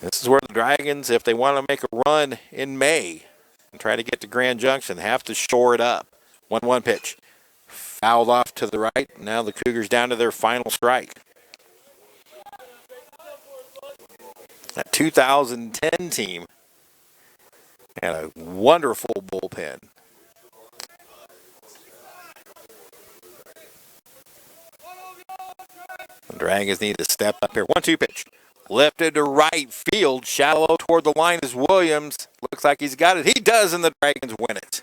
This is where the Dragons, if they want to make a run in May, in try to get to Grand Junction. Have to shore it up. 1-1 pitch. Fouled off to the right. Now the Cougars down to their final strike. That 2010 team had a wonderful bullpen. The Dragons need to step up here. 1-2 pitch. Lifted to right field. Shallow toward the line is Williams. Looks like he's got it. He does, and the Dragons win it.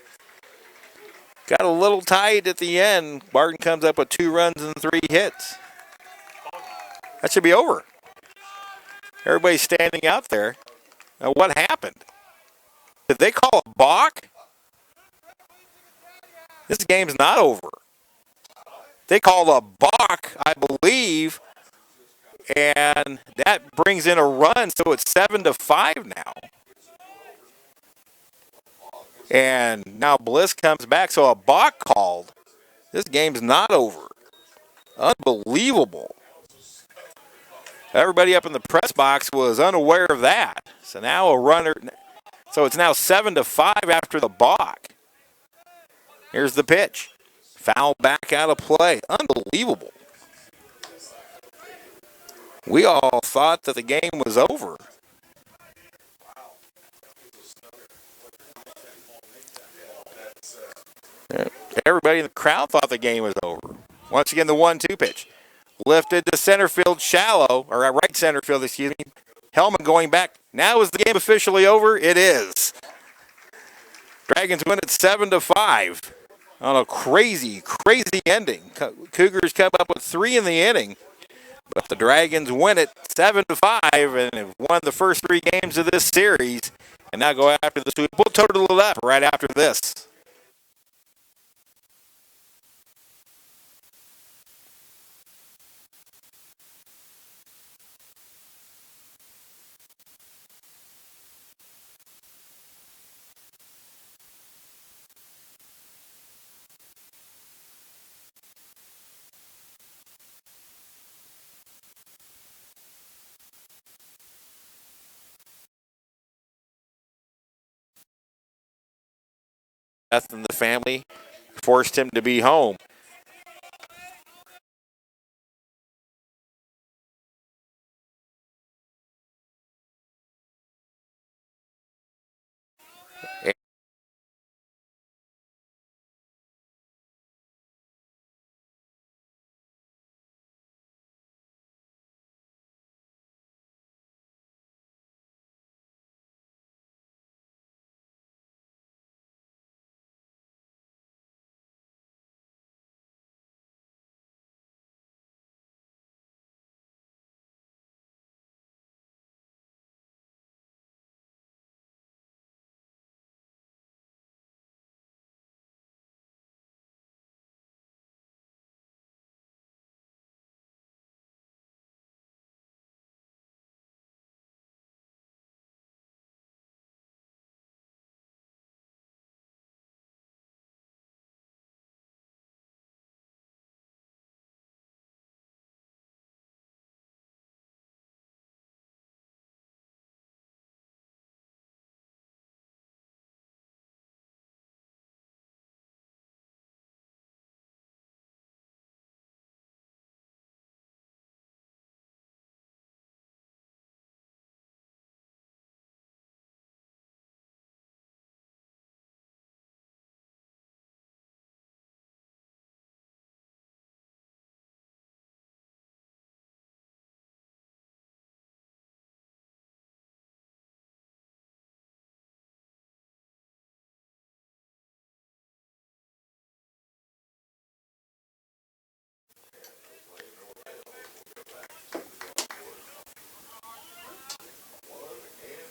Got a little tight at the end. Barton comes up with 2 runs and 3 hits. That should be over. Everybody's standing out there. Now, what happened? Did they call a balk? This game's not over. They called a balk, I believe, and that brings in a run, so it's 7-5 now. And now Bliss comes back, so a balk called. This game's not over. Unbelievable. Everybody up in the press box was unaware of that. So now a runner. So it's now 7-5 after the balk. Here's the pitch. Foul back out of play. Unbelievable. We all thought that the game was over. Everybody in the crowd thought the game was over. Once again, the 1-2 pitch. Lifted to center field, shallow, or right center field, excuse me. Hellman going back. Now is the game officially over? It is. Dragons win it 7-5 on a crazy, crazy ending. Cougars come up with 3 in the inning, but the Dragons win it 7-5 and have won the first 3 games of this series, and now go after the sweep. We'll total it up right after this. Death in the family forced him to be home.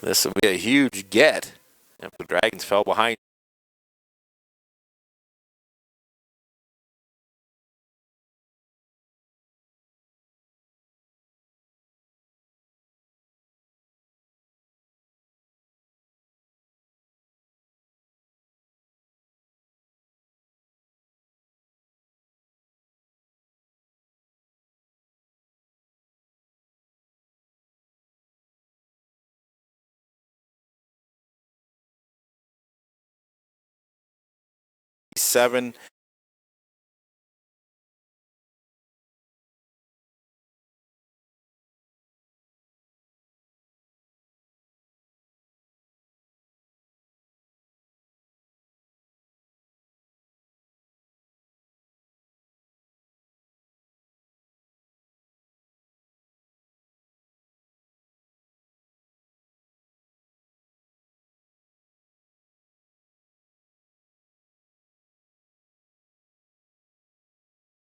This will be a huge get if the Dragons fell behind. 7.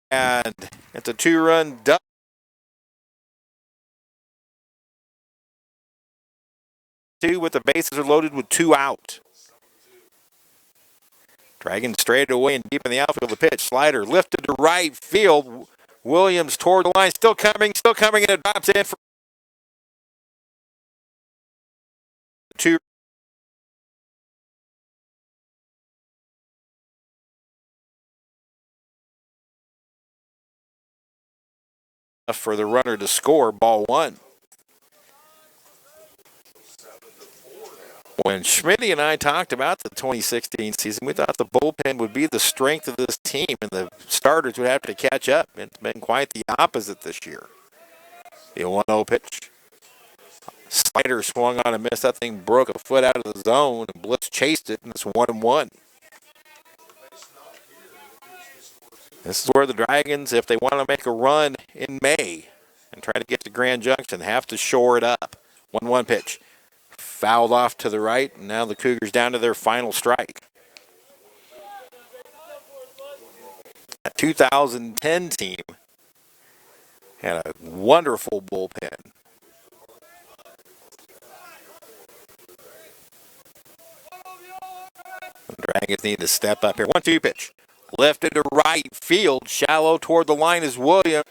And it's a 2-run double. Two with the bases are loaded with 2 out. Dragons straight away and deep in the outfield. The pitch, slider lifted to right field. Williams toward the line, still coming, and it drops in for 2. For the runner to score, ball 1. When Schmitty and I talked about the 2016 season, we thought the bullpen would be the strength of this team and the starters would have to catch up. It's been quite the opposite this year. The 1-0 pitch. Slider swung on and missed. That thing broke a foot out of the zone, and Blitz chased it, and it's 1-1. This is where the Dragons, if they want to make a run in May and try to get to Grand Junction, have to shore it up. 1-1 pitch. Fouled off to the right, and now the Cougars down to their final strike. A 2010 team had a wonderful bullpen. The Dragons need to step up here. 1-2 pitch. Lifted to right field. Shallow toward the line is Williams.